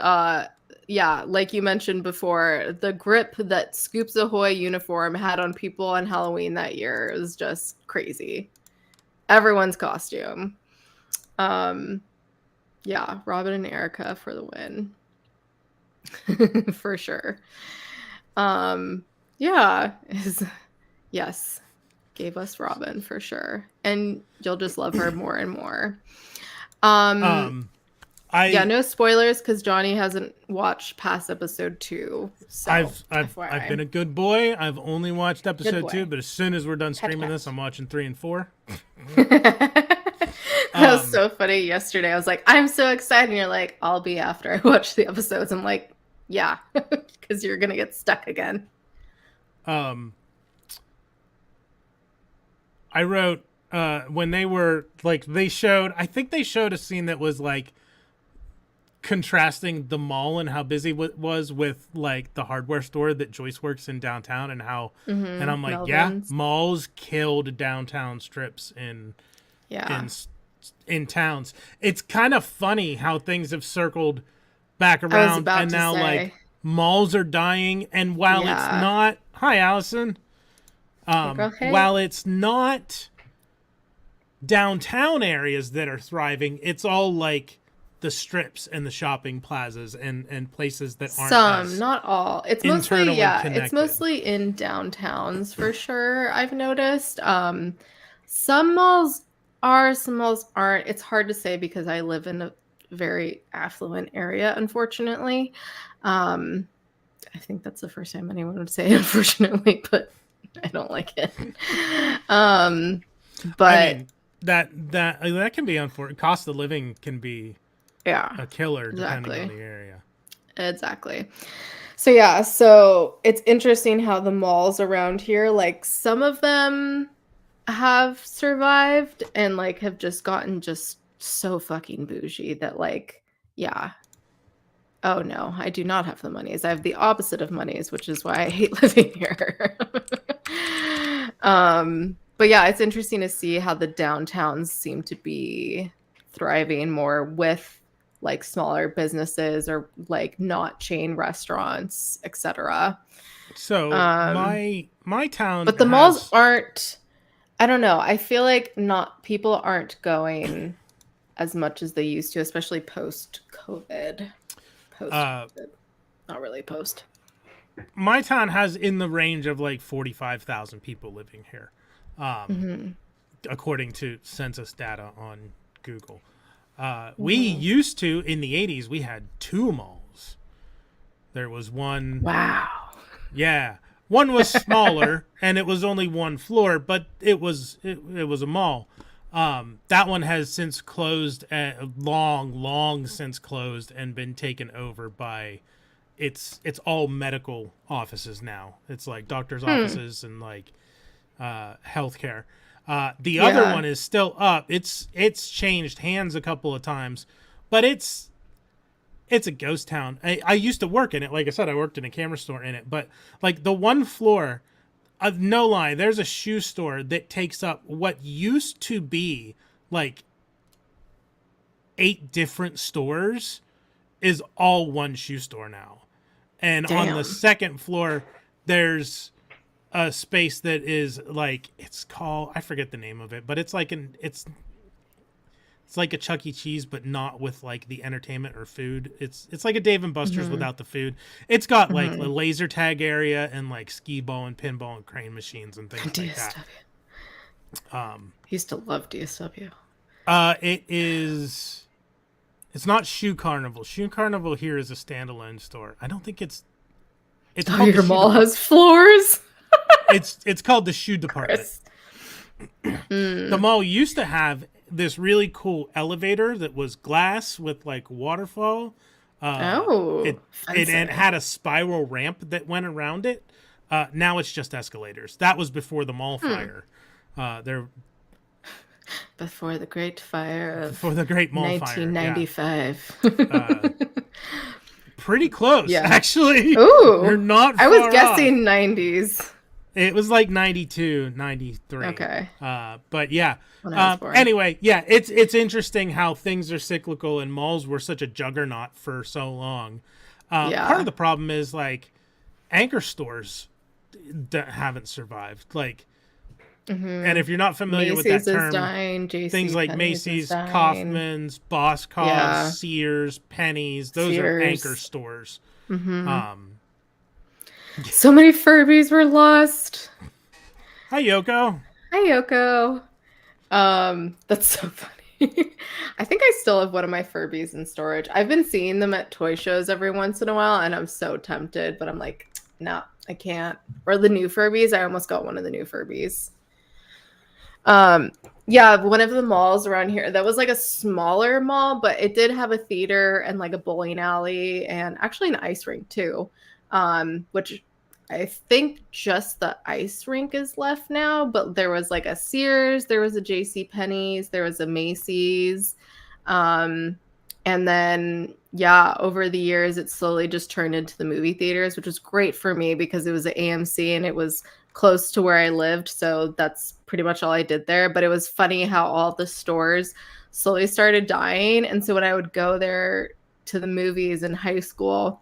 yeah, like you mentioned before, the grip that Scoops Ahoy uniform had on people on Halloween that year is just crazy. Everyone's costume. Um yeah, Robin and Erica for the win. For sure. Yeah, is yes. Gave us Robin for sure. And you'll just love her more and more. Um Um, yeah, I no spoilers because Johnny hasn't watched past episode 2. So I've been FYI. a good boy. I've only watched Good episode 2, boy. but as soon as we're done Pet streaming this, pet. I'm watching 3 and 4. That was Um, so funny yesterday. I was like, I'm so excited. And you're like, I'll be after I watch the episodes. I'm like, yeah, because you're gonna get stuck again. um, I wrote when they were like I think they showed a scene that was like contrasting the mall and how busy it was with like the hardware store that Joyce works in downtown and I'm like, yeah, Melvin's. malls killed downtown strips Yeah. in in towns. It's kind of funny how things have circled back I was around about and to now like say, malls are dying, and while it's yeah. not, hi Allison, Hey girl, hey. while it's not downtown areas that are thriving, it's all like the strips and the shopping plazas and places that aren't Some, as not all. It's mostly, internally yeah, it's connected. mostly in downtowns for sure, I've noticed. Some malls are, some malls aren't. It's hard to say because I live in a very affluent area, unfortunately. Um, I think that's the first time anyone would say unfortunately, but I don't like it. Um, I but mean, that can be unfortunate. Cost of living can be yeah, a killer depending on exactly. the area. Exactly. So yeah, so it's interesting how the malls around here, like some of them have survived and like have just gotten just so fucking bougie that like, yeah. Oh no, I do not have the monies. I have the opposite of monies, which is why I hate living here. But yeah, it's interesting to see how the downtowns seem to be thriving more with like smaller businesses or like not chain restaurants, etc. So Um, my town but the malls has aren't, I don't know. I feel like not people aren't going as much as they used to, especially post COVID. Post uh COVID. Not really post. my town has in the range of like 45,000 people living here, Hmm. according to census data on Google. We Hmm. used to in the 80s we had two malls. There was one, Wow. yeah, one was smaller and it was only one floor, but it was a mall. That one has since closed, long since closed, and been taken over by it's all medical offices now. It's like doctors' Hmm. offices and like healthcare. The other Yeah. one is still up. It's changed hands a couple of times, but it's a ghost town. I used to work in it. Like I said, I worked in a camera store in it. But like the one floor, No lie, there's a shoe store that takes up what used to be like 8 different stores is all one shoe store now. And on the Damn. second floor, there's a space that is like, it's called, I forget the name of it, but it's like it's like a Chuck E. Cheese, but not with like the entertainment or food. It's like a Dave and Buster's without the food. It's got like a laser tag area and like skee ball and pinball and crane machines and things like that. Used to love DSW. It's not Shoe Carnival. Shoe Carnival here is a standalone store. I don't think it's Oh, your mall has floors? It's called the Shoe Department. The mall used to have this really cool elevator that was glass with like waterfall. It had a spiral ramp that went around it. Now it's just escalators. That was before the mall fire. Before the Great Fire of before the Great Mall 1995. Fire. Yeah. Pretty close, actually. Ooh, you're not. I far was guessing off. 90s. It was like 92, 93. Okay. But yeah. When I was born. Anyway, yeah, it's interesting how things are cyclical and malls were such a juggernaut for so long. Part of the problem is like anchor stores haven't survived. Like, and if you're not familiar with that term, things like Macy's, Kaufman's, Boscov's, Sears, Penny's, those are anchor stores. So many Furbies were lost. Hi, Yoko. Hi, Yoko. That's so funny. I think I still have one of my Furbies in storage. I've been seeing them at toy shows every once in a while, and I'm so tempted, but I'm like, no, I can't. Or the new Furbies. I almost got one of the new Furbies. Yeah, one of the malls around here that was like a smaller mall, but it did have a theater and like a bowling alley and actually an ice rink too. Which I think just the ice rink is left now, but there was like a Sears, there was a JC Penney's, there was a Macy's. And then, yeah, over the years, it slowly just turned into the movie theaters, which was great for me because it was at AMC and it was close to where I lived. So that's pretty much all I did there. But it was funny how all the stores slowly started dying. And so when I would go there to the movies in high school,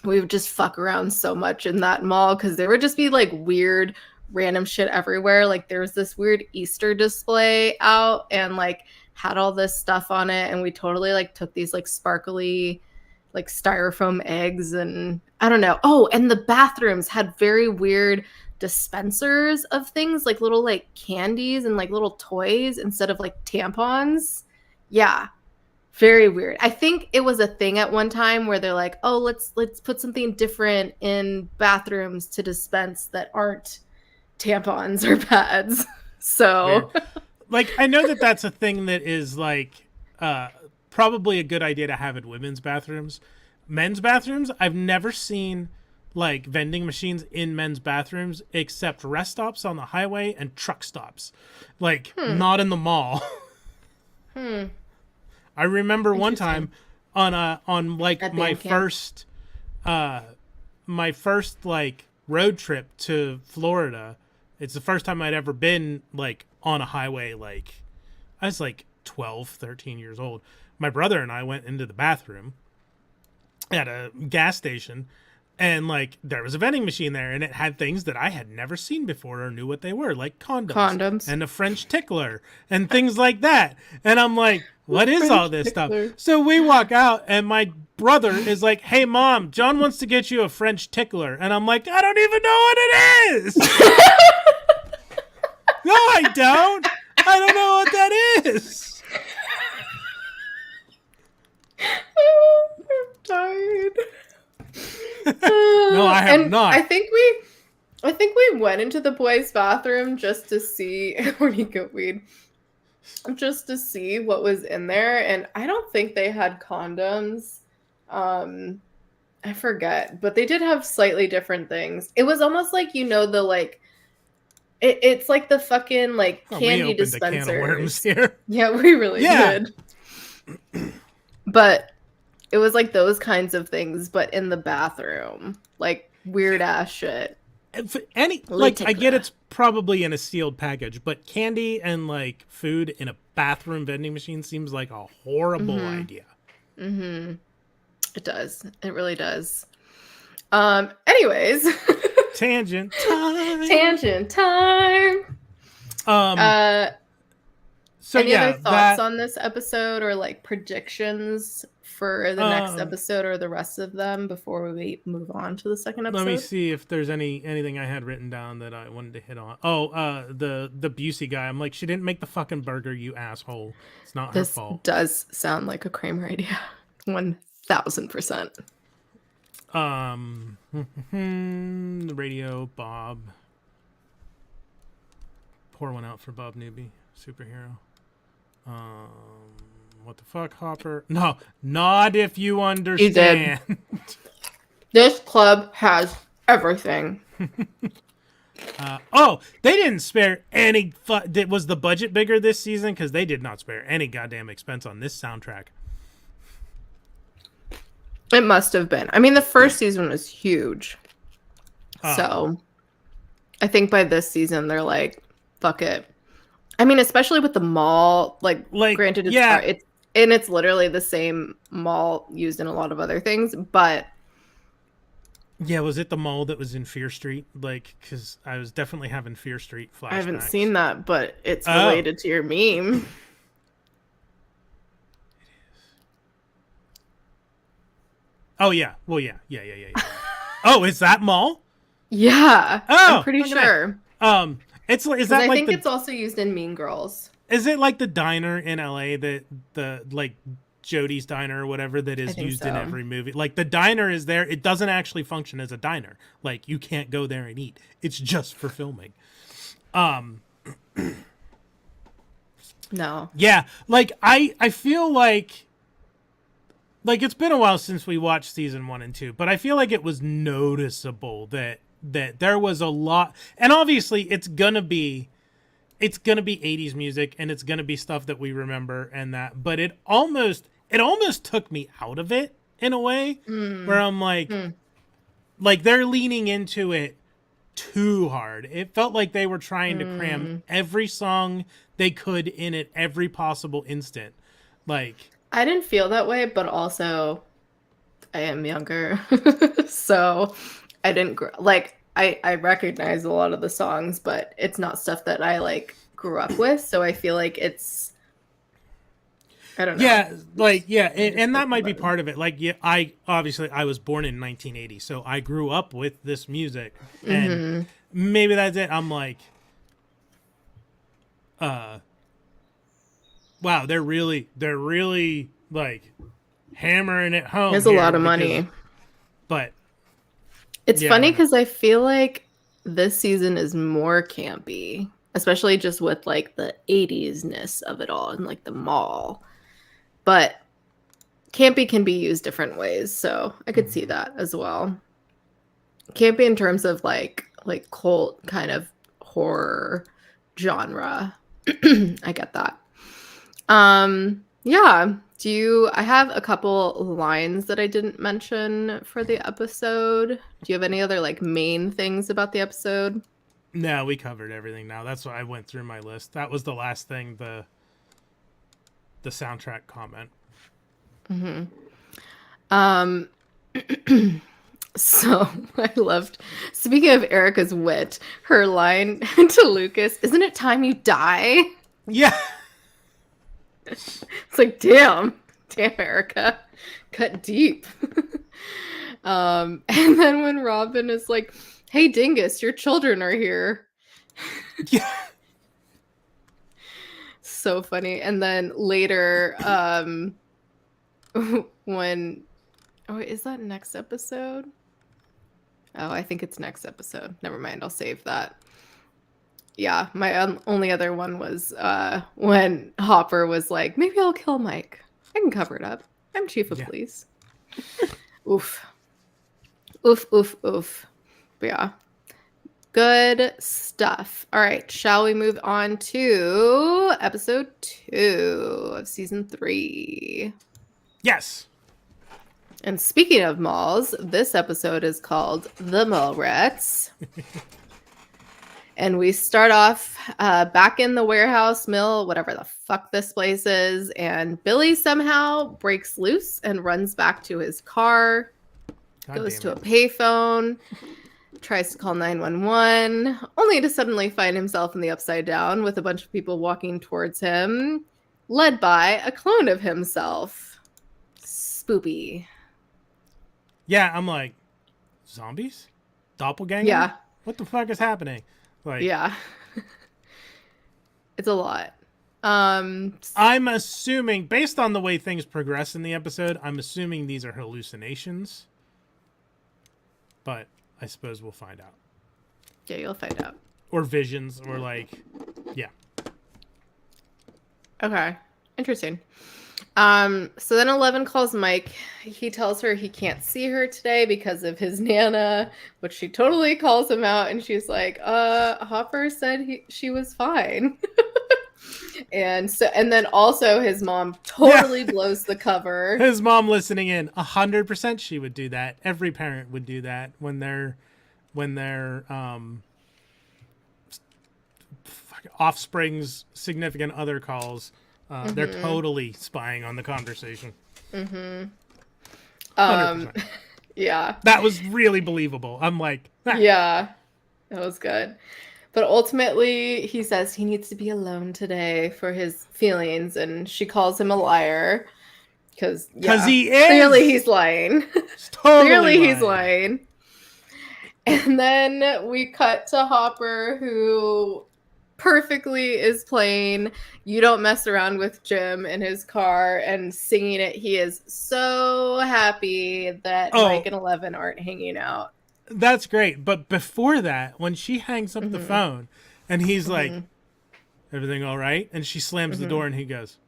we would just fuck around so much in that mall because there would just be like weird random shit everywhere. Like there was this weird Easter display out and like had all this stuff on it, and we totally like took these like sparkly like styrofoam eggs and I don't know. Oh, and the bathrooms had very weird dispensers of things like little like candies and like little toys instead of like tampons. Yeah. Very weird. I think it was a thing at one time where they're like, "Oh, let's put something different in bathrooms to dispense that aren't tampons or pads." So, like, I know that that's a thing that is like probably a good idea to have in women's bathrooms. Men's bathrooms, I've never seen like vending machines in men's bathrooms except rest stops on the highway and truck stops. Like, not in the mall. I remember one time on like my first like road trip to Florida. It's the first time I'd ever been like on a highway. Like I was like 12, 13 years old. My brother and I went into the bathroom at a gas station, and like there was a vending machine there, and it had things that I had never seen before or knew what they were, like condoms. And a French tickler and things like that. And I'm like, what is all this stuff? So we walk out, and my brother is like, "Hey, Mom, John wants to get you a French tickler." And I'm like, I don't even know what it is. No, I don't. I don't know what that is. I'm tired. No, I have not. I think we went into the boys' bathroom just to see where you get weed. Just to see what was in there, and I don't think they had condoms. I forget, but they did have slightly different things. It was almost like the like it's like the fucking like candy dispensers. A can of worms here. Yeah, we really did. But it was like those kinds of things, but in the bathroom, like weird ass shit. if any, like, I Litica. get it's probably in a sealed package, but candy and like food in a bathroom vending machine seems like a horrible idea. It does. It really does. Anyways. Tangent time. Tangent time. Um. So Any yeah, other thoughts on this episode or like predictions for the next episode or the rest of them before we move on to the second episode? Let me see if there's anything I had written down that I wanted to hit on. Oh, the Busey guy. I'm like, she didn't make the fucking burger, you asshole. It's not her fault. This does sound like a Kramer idea. 1000%. The radio, Bob. Pour one out for Bob Newby, superhero. What the fuck, Hopper? No, not if you understand. You did. This club has everything. They didn't spare any. Was the budget bigger this season? Because they did not spare any goddamn expense on this soundtrack. It must have been. I mean, the first season was huge. So I think by this season, they're like, fuck it. I mean, especially with the mall, like granted, it's literally the same mall used in a lot of other things, but yeah, was it the mall that was in Fear Street? Like, because I was definitely having Fear Street flashbacks. I haven't seen that, but it's related to your meme. Oh yeah, well yeah. Oh, is that mall? Yeah, I'm pretty sure. Is that I like think it's also used in Mean Girls. Is it like the diner in LA that the like Jody's Diner or whatever that is used in every movie? Like the diner is there. It doesn't actually function as a diner. Like you can't go there and eat. It's just for filming. No. Yeah, like I feel like it's been a while since we watched season 1 and 2, but I feel like it was noticeable that there was a lot, and obviously it's gonna be 80s music and it's gonna be stuff that we remember and that, but it almost took me out of it in a way where I'm like they're leaning into it too hard. It felt like they were trying to cram every song they could in at every possible instant. Like, I didn't feel that way, but also I am younger. So I didn't I recognize a lot of the songs, but it's not stuff that I like grew up with. So I feel like it's, I don't know. Yeah, and that might be part of it. Like, yeah, I was born in 1980, so I grew up with this music, and maybe that's it. I'm like, wow, they're really like hammering it home. There's a lot of money, but it's funny because I feel like this season is more campy, especially just with like the 80s-ness of it all and like the mall. But campy can be used different ways, so I could see that as well. Campy in terms of like cult kind of horror genre. I get that. Yeah. I have a couple lines that I didn't mention for the episode. Do you have any other like main things about the episode? No, we covered everything now. That's why I went through my list. That was the last thing, the soundtrack comment. So I loved, speaking of Erica's wit, her line to Lucas, "Isn't it time you die?" Yeah. It's like, damn Erica, cut deep. And then when Robin is like, "Hey Dingus, your children are here." Yeah. So funny. And then later, when, is that next episode? Oh, I think it's next episode. Never mind, I'll save that. Yeah, my only other one was when Hopper was like, "Maybe I'll kill Mike. I can cover it up. I'm chief of police." Oof. Oof, oof, oof. But yeah. Good stuff. All right, shall we move on to episode 2 of season 3? Yes. And speaking of malls, this episode is called The Mallrats. And we start off back in the warehouse mill, whatever the fuck this place is. And Billy somehow breaks loose and runs back to his car, goes to a payphone, tries to call 911, only to suddenly find himself in the Upside Down with a bunch of people walking towards him, led by a clone of himself. Spoopy. Yeah, I'm like, zombies? Doppelganger? Yeah. What the fuck is happening? Like, yeah. It's a lot. I'm assuming, based on the way things progress in the episode, I'm assuming these are hallucinations. But I suppose we'll find out. Yeah, you'll find out. Or visions, or like, yeah. Okay. Interesting. So then 11 calls Mike. He tells her he can't see her today because of his Nana, which she totally calls him out, and she's like, Hopper said she was fine. And then also his mom totally blows the cover. His mom listening in, 100% she would do that. Every parent would do that when their offspring's significant other calls. They're totally spying on the conversation. 100%. Yeah. That was really believable. I'm like, yeah, that was good. But ultimately, he says he needs to be alone today for his feelings, and she calls him a liar because he is. Clearly, he's lying. Totally He's lying. And then we cut to Hopper, who perfectly is playing "You Don't Mess Around with Jim" in his car and singing it. He is so happy that Mike and 11 aren't hanging out. That's great. But before that, when she hangs up the phone and he's like, everything all right? And she slams the door and he goes,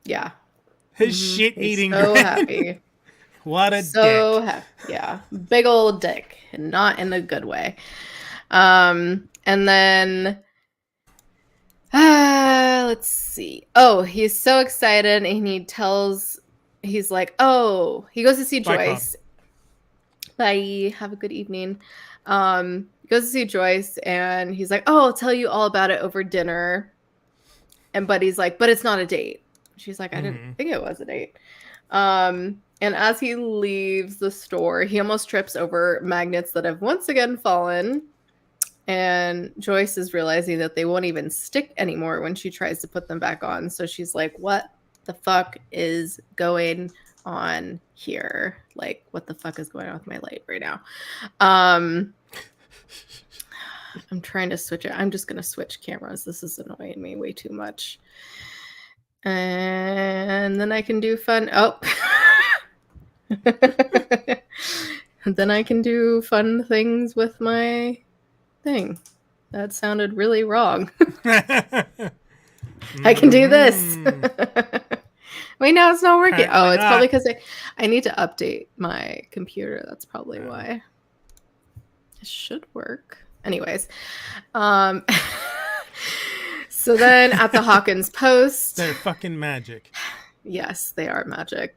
yeah. His shit-eating so grin. Happy. What a so dick. Happy. Yeah. Big old dick. And not in a good way. And then let's see. Oh, he's so excited and he's like, oh, he goes to see Joyce. Bye. Have a good evening. He goes to see Joyce and he's like, oh, I'll tell you all about it over dinner. And Buddy's like, but it's not a date. She's like, I didn't think it was a date. And as he leaves the store, he almost trips over magnets that have once again fallen. And Joyce is realizing that they won't even stick anymore when she tries to put them back on. So she's like, what the fuck is going on here? Like, what the fuck is going on with my light right now? I'm trying to switch it. I'm just going to switch cameras. This is annoying me way too much. And then I can do fun. Oh. And then I can do fun things with my thing. That sounded really wrong. I can do this. Wait, now it's not working. Oh, it's probably because I need to update my computer. That's probably why. It should work. Anyways. So then at the Hawkins Post. They're fucking magic. Yes, they are magic.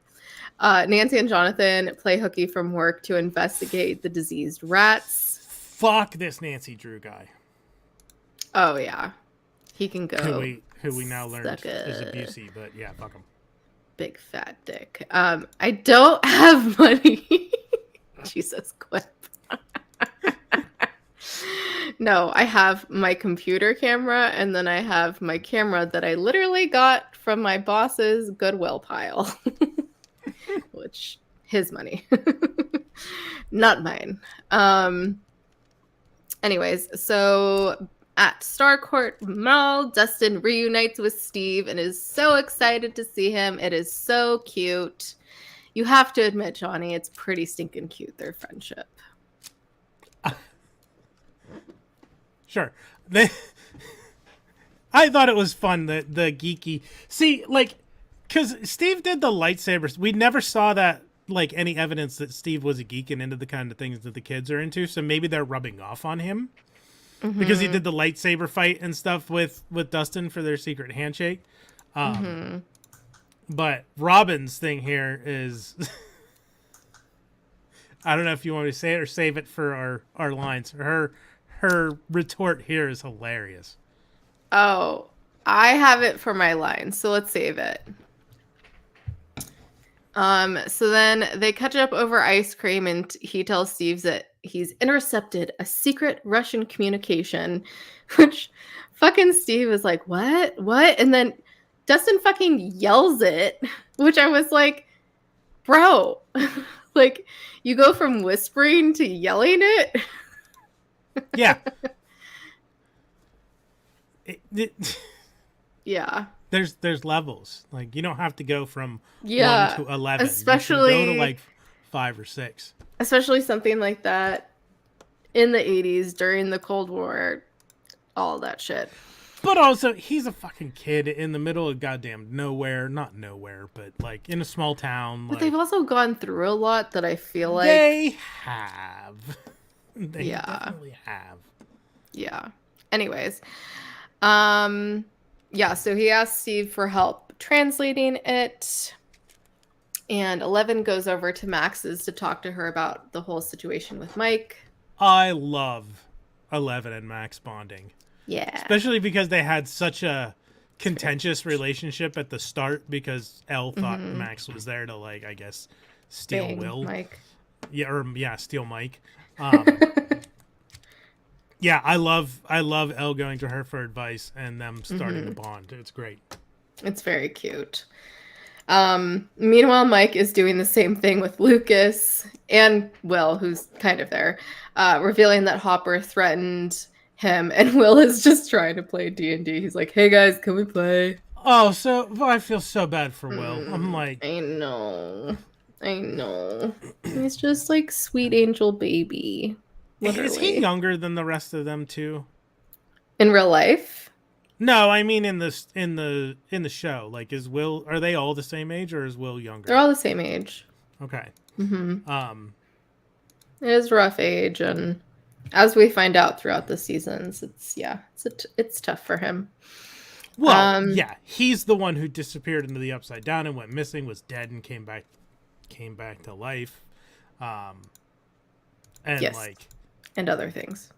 Nancy and Jonathan play hooky from work to investigate the diseased rats. Fuck this Nancy Drew guy. Oh, yeah. He can go. Who we now learned is abusive, but yeah, fuck him. Big fat dick. I don't have money. Jesus, quip. No, I have my computer camera, and then I have my camera that I literally got from my boss's Goodwill pile. Which, his money. Not mine. Anyways, so at Starcourt Mall, Dustin reunites with Steve and is so excited to see him. It is so cute. You have to admit, Johnny, it's pretty stinking cute, their friendship. Sure. I thought it was fun, the geeky. See, like, because Steve did the lightsabers. We never saw that, like, any evidence that Steve was a geek and into the kind of things that the kids are into. So maybe they're rubbing off on him. Because he did the lightsaber fight and stuff with Dustin for their secret handshake. But But Robin's thing here is I don't know if you want me to say it or save it for our lines. Her retort here is hilarious. Oh, I have it for my line, so let's save it. So then they catch up over ice cream, and he tells Steve that he's intercepted a secret Russian communication, which fucking Steve is like, what? What? And then Dustin fucking yells it, which I was like, bro, like you go from whispering to yelling it. Yeah. Yeah. There's levels. Like you don't have to go from Yeah. 1 to 11. Especially you can go to like 5 or 6. Especially something like that in the 80s during the Cold War, all that shit. But also, he's a fucking kid in the middle of goddamn nowhere. Not nowhere, but like in a small town. But like, they've also gone through a lot that I feel like they have. They definitely have. Yeah. Anyways, yeah, so he asks Steve for help translating it. And 11 goes over to Max's to talk to her about the whole situation with Mike. I love 11 and Max bonding. Yeah. Especially because they had such a contentious relationship at the start because Elle thought Max was there to, like, I guess, steal Bang, Will. Mike. Yeah, steal Mike. Yeah, I love Elle going to her for advice and them starting a bond. It's great. It's very cute. Meanwhile, Mike is doing the same thing with Lucas and Will, who's kind of there, revealing that Hopper threatened him, and Will is just trying to play D&D. He's like, hey guys, can we play? Oh, I feel so bad for Will. I'm like... I know. He's just like sweet angel baby. Literally. Is he younger than the rest of them too? In real life? No, I mean in the show. Like, are they all the same age, or is Will younger? They're all the same age. Okay. It is rough age, and as we find out throughout the seasons, it's tough for him. Well, yeah, he's the one who disappeared into the Upside Down and went missing, was dead, and came back to life, and yes. like, and other things.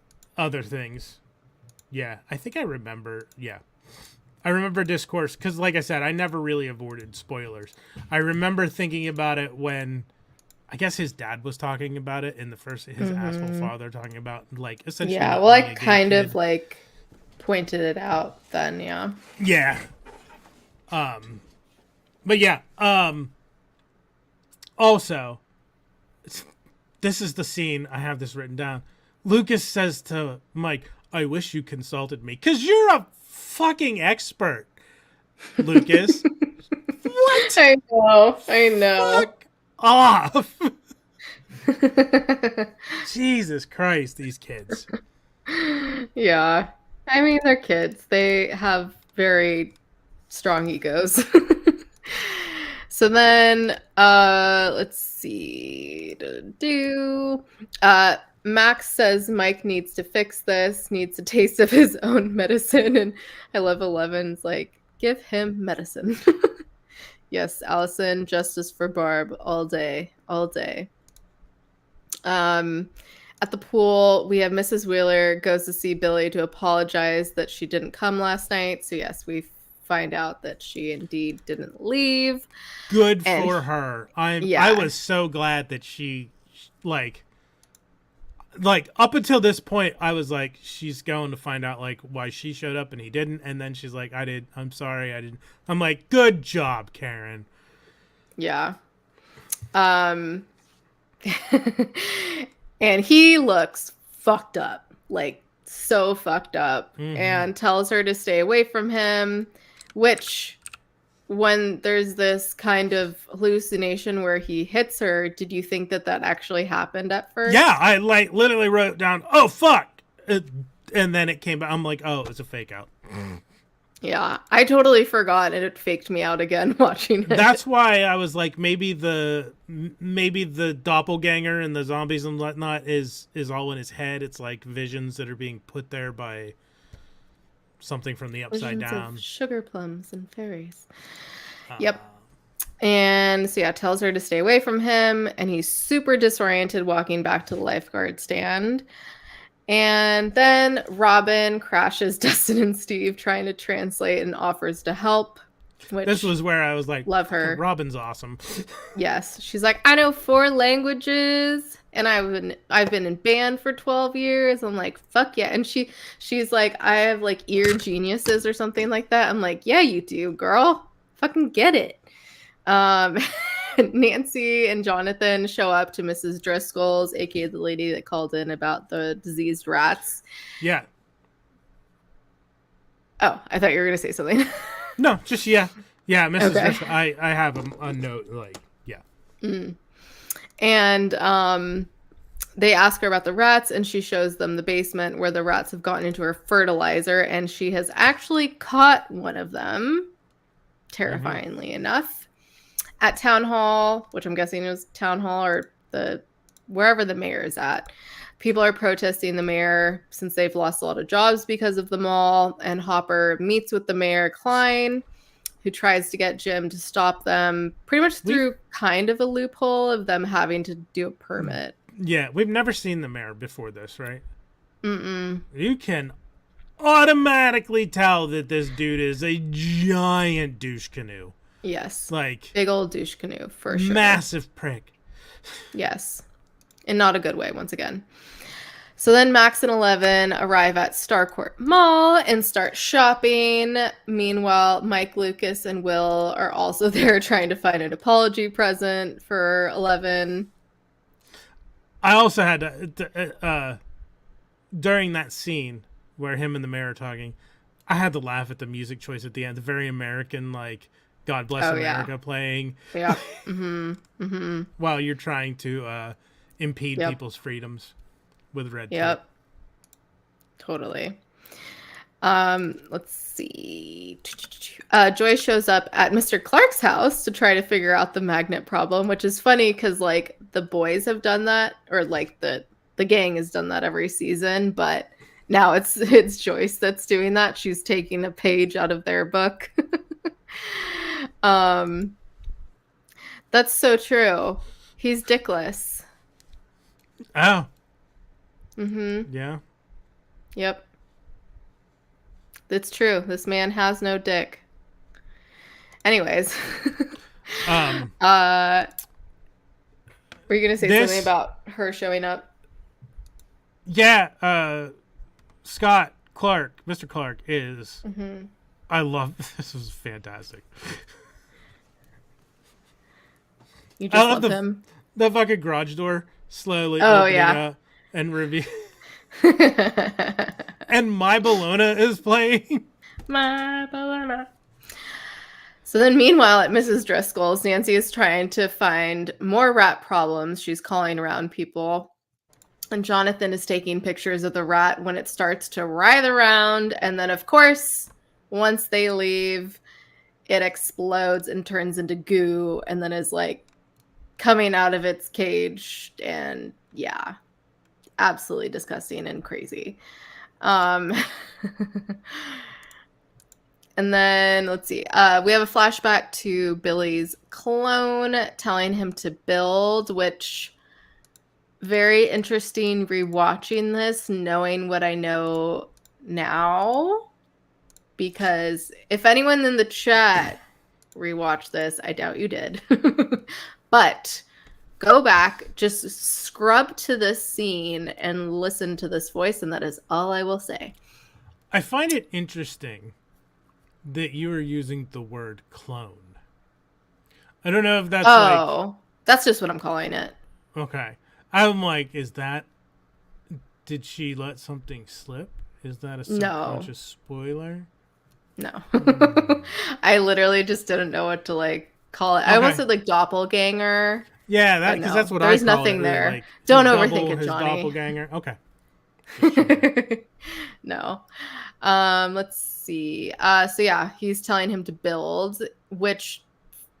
Yeah, I think I remember. Yeah, I remember Discourse because, like I said, I never really avoided spoilers. I remember thinking about it when, I guess his dad was talking about it in the first, his asshole father talking about, like, essentially. Yeah, well, I kind of like pointed it out then. Yeah. Yeah. But yeah. Also, this is the scene. I have this written down. Lucas says to Mike, I wish you consulted me. Because you're a fucking expert, Lucas. What? I know. Fuck off. Jesus Christ, these kids. Yeah. I mean, they're kids. They have very strong egos. So then, let's see. Max says Mike needs to fix this, needs a taste of his own medicine. And I love 11's like, give him medicine. Yes, Allison, justice for Barb all day, all day. At the pool, we have Mrs. Wheeler goes to see Billy to apologize that she didn't come last night. So yes, we find out that she indeed didn't leave. Good for her. I was so glad that she, like up until this point, I was like, she's going to find out like why she showed up and he didn't, and then she's like, I'm sorry, I didn't. I'm like, good job, Karen. Yeah. And he looks fucked up, like so fucked up, and tells her to stay away from him, which, when there's this kind of hallucination where he hits her, did you think that actually happened at first? Yeah, I like literally wrote down, oh fuck, and then it came back. I'm like, oh, it's a fake out. Yeah, I totally forgot, and it faked me out again watching it. That's why I was like, maybe the doppelganger and the zombies and whatnot is all in his head. It's like visions that are being put there by something from the Upside Visions Down. of sugar plums and fairies. Yep. And so, yeah, tells her to stay away from him. And he's super disoriented walking back to the lifeguard stand. And then Robin crashes Dustin and Steve trying to translate and offers to help, This which was where I was like, love fucking her. Robin's awesome. Yes, she's like, I know 4 languages, and I've been in band for 12 years. I'm like, fuck yeah, and she's like, I have like ear geniuses or something like that. I'm like, yeah, you do, girl. Fucking get it. Um, Nancy and Jonathan show up to Mrs. Driscoll's, aka the lady that called in about the diseased rats. Yeah. Oh, I thought you were gonna say something. No, just yeah. Yeah, Mrs. Okay. Driscoll, I have a note, like, yeah. And they ask her about the rats, and she shows them the basement where the rats have gotten into her fertilizer, and she has actually caught one of them, terrifyingly enough, at town hall, which I'm guessing was town hall or wherever the mayor is at. People are protesting the mayor since they've lost a lot of jobs because of the mall, and Hopper meets with the mayor, Klein, who tries to get Jim to stop them pretty much through kind of a loophole of them having to do a permit. Yeah, we've never seen the mayor before this, right? Mm-mm. You can automatically tell that this dude is a giant douche canoe. Yes. Like, big old douche canoe, for sure. massive prick. Yes. In not a good way, once again. So then Max and Eleven arrive at Starcourt Mall and start shopping. Meanwhile, Mike, Lucas, and Will are also there trying to find an apology present for 11. I also had to, during that scene where him and the mayor are talking, I had to laugh at the music choice at the end. The very American, like, God Bless America playing. Yeah. Mm-hmm. Mm-hmm. While you're trying to impede people's freedoms with red tape. Totally. Let's see. Joy shows up at Mr. Clark's house to try to figure out the magnet problem, which is funny because like the boys have done that, or like the gang has done that every season, but now it's Joyce that's doing that. She's taking a page out of their book. That's so true. He's dickless. Oh. Mm-hmm. Yeah. Yep. That's true. This man has no dick. Anyways. Were you gonna say something about her showing up? Yeah, Scott Clark, Mr. Clark is I love this is fantastic. You just love him. The fucking garage door slowly opening up and reveal. And My Bologna is playing. My Bologna. So then meanwhile at Mrs. Driscoll's, Nancy is trying to find more rat problems. She's calling around people. And Jonathan is taking pictures of the rat when it starts to writhe around. And then, of course, once they leave, it explodes and turns into goo and then is like coming out of its cage. And yeah, absolutely disgusting and crazy. And then let's see. We have a flashback to Billy's clone telling him to build, which very interesting rewatching this, knowing what I know now. Because if anyone in the chat rewatched this, I doubt you did. But go back, just scrub to this scene and listen to this voice, and that is all I will say. I find it interesting that you are using the word clone. I don't know if that's that's just what I'm calling it. Okay. I'm like, did she let something slip? Is that a subconscious spoiler? No. I literally just didn't know what to like call it. Okay. I almost said like doppelganger. Yeah, because that's what I call it. There's nothing there. Like, don't overthink it, Johnny. Doppelganger. Okay. No. Let's see. So yeah, he's telling him to build, which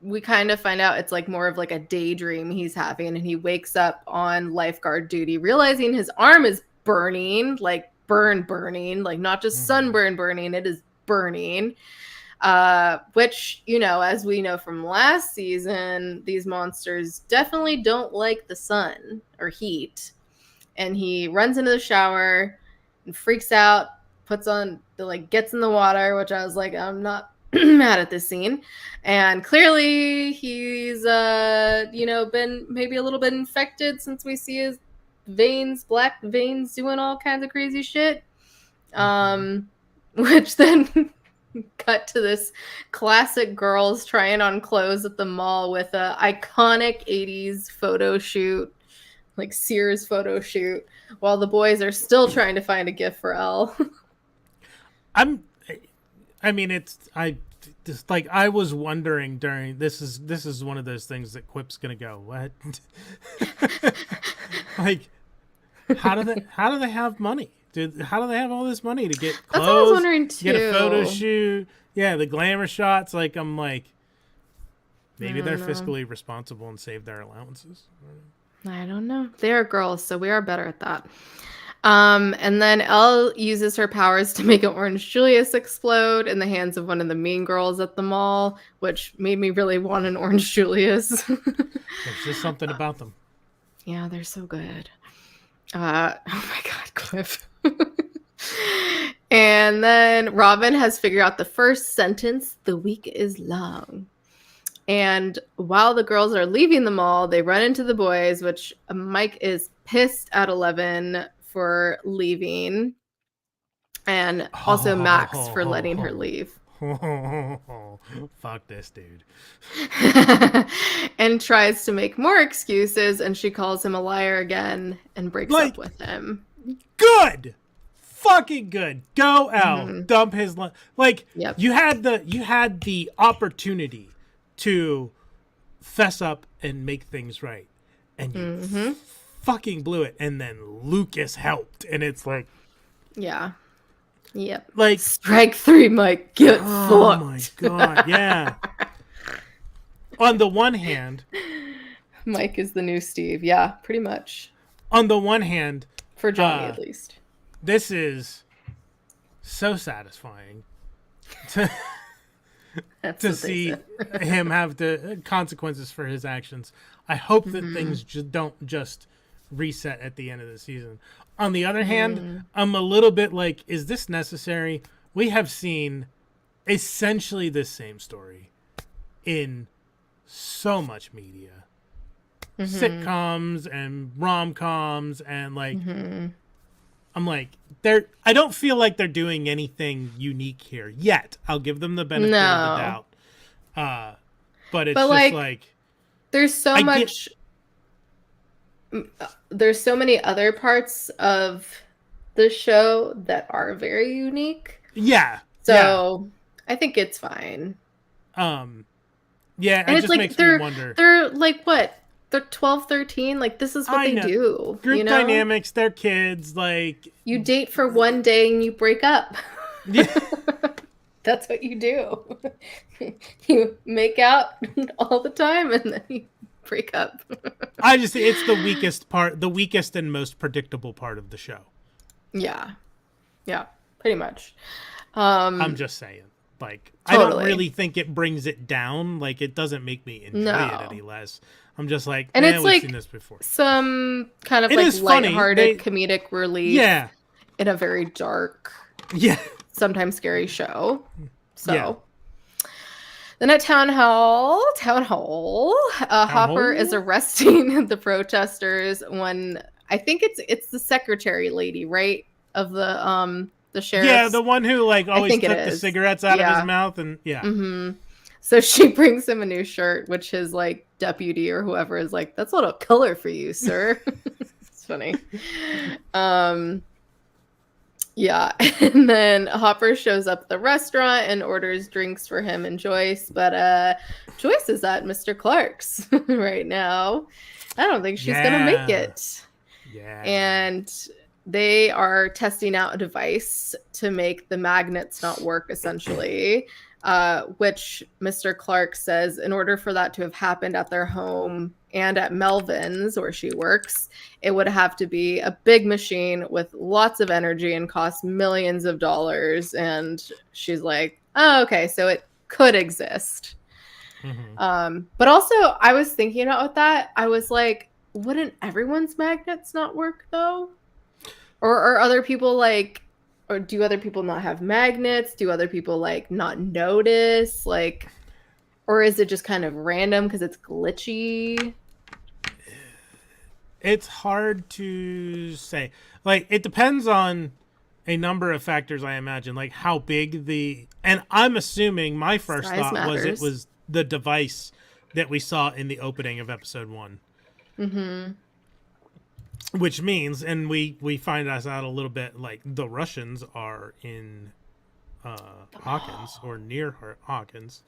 we kind of find out it's like more of like a daydream he's having, and he wakes up on lifeguard duty realizing his arm is burning, like burning, like not just sunburn burning, it is burning. Which, you know, as we know from last season, these monsters definitely don't like the sun or heat. And he runs into the shower and freaks out, puts on the, like, gets in the water, which I was like, I'm not mad at this scene. And clearly he's you know, been maybe a little bit infected, since we see his veins, black veins, doing all kinds of crazy shit. Which then cut to this classic girls trying on clothes at the mall with a iconic 80s photo shoot, like Sears photo shoot, while the boys are still trying to find a gift for Elle. I just, like, I was wondering during this is one of those things that Quip's gonna go, what? Like, how do they have money? How do they have all this money to get clothes? That's what I was wondering too. Get a photo shoot. Yeah, the glamour shots. Like, I'm like, maybe they're fiscally responsible and save their allowances. I don't know. They are girls, so we are better at that. And then Elle uses her powers to make an Orange Julius explode in the hands of one of the mean girls at the mall, which made me really want an Orange Julius. There's just something about them. Yeah, they're so good. Oh my God, Cliff. And then Robin has figured out the first sentence, "The week is long." And while the girls are leaving the mall, they run into the boys, which Mike is pissed at 11 for leaving. And also Max for letting her leave. Fuck this dude. And tries to make more excuses, and she calls him a liar again and breaks up with him. Good. Fucking good. Go Elle. Dump his Yep. you had the opportunity to fess up and make things right, and you fucking blew it. And then Lucas helped, and it's like, yeah, yep, like, strike 3, Mike. Get fucked. Oh my God, yeah. On the one hand, Mike is the new Steve. Yeah, pretty much. On the one hand, for Johnny at least, this is so satisfying to see him have the consequences for his actions. I hope that things don't just reset at the end of the season. On the other hand, I'm a little bit like, is this necessary? We have seen essentially the same story in so much media. Sitcoms and rom-coms, and like, I'm like, I don't feel like they're doing anything unique here yet. I'll give them the benefit of the doubt. But it's just like there's so much. There's so many other parts of the show that are very unique. Yeah. So I think it's fine. Yeah, and it just makes me wonder. They're like, what? They're 12, 13. Like, this is what they do. Group dynamics, they're kids. Like, you date for one day and you break up. Yeah. That's what you do. You make out all the time and then you break up. I just think it's the weakest and most predictable part of the show. Yeah, pretty much. I'm just saying, like, totally. I don't really think it brings it down. Like, it doesn't make me enjoy it any less. I'm just like, and it's we've like seen this before. Some kind of like lighthearted comedic relief. Yeah, in a very dark, sometimes scary show. So. Then at Town Hall, Hopper is arresting the protesters when I think it's the secretary lady, right, of the sheriff. Yeah, the one who like always took the cigarettes out of his mouth, and So she brings him a new shirt, which his like deputy or whoever is like, "That's a little color for you, sir." It's funny. Yeah, and then Hopper shows up at the restaurant and orders drinks for him and Joyce, but Joyce is at Mr. Clark's right now. I don't think she's gonna make it. Yeah. And they are testing out a device to make the magnets not work, essentially, which Mr. Clark says in order for that to have happened at their home and at Melvin's, where she works, it would have to be a big machine with lots of energy and cost millions of dollars. And she's like, oh, okay, so could exist. But also, I was thinking about that. I was like, wouldn't everyone's magnets not work though? Or are other people like, or do other people not have magnets? Do other people like not notice? Like, or is it just kind of random because it's glitchy? It's hard to say. Like, it depends on a number of factors, I imagine. Like, how big and I'm assuming my first Size thought was matters. it was the device that we saw in the opening of episode 1. Which means, and we find us out a little bit, like, the Russians are in Hawkins, or near Hawkins.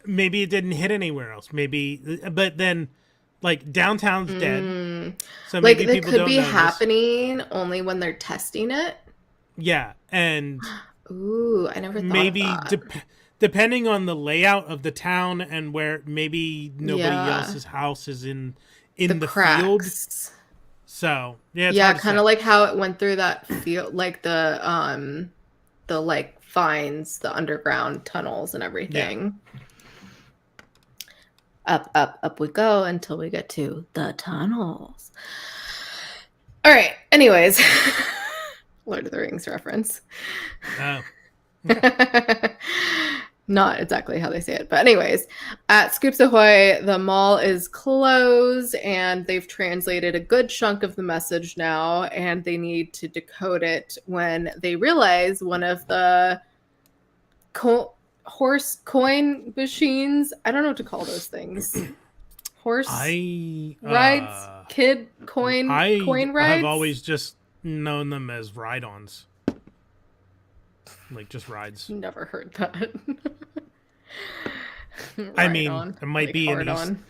Maybe it didn't hit anywhere else. Maybe, but then, like, downtown's dead. So Like, maybe it people could don't be notice. happening only when they're testing it. Yeah, and Ooh, I never thought maybe of that. depending on the layout of the town and where maybe nobody else's house is in the field. Cracks. So it's Yeah, hard to kind say. of like how it went through that field, like the like vines, the underground tunnels and everything. Up we go until we get to the tunnels. All right. Anyways, Lord of the Rings reference. Oh. Not exactly how they say it, but anyways, at Scoops Ahoy, the mall is closed and they've translated a good chunk of the message now, and they need to decode it when they realize one of the horse coin machines, I don't know what to call those things. Horse rides, kid coin rides. I've always just known them as ride-ons. Like, just rides. Never heard that. I mean, it might be hard on.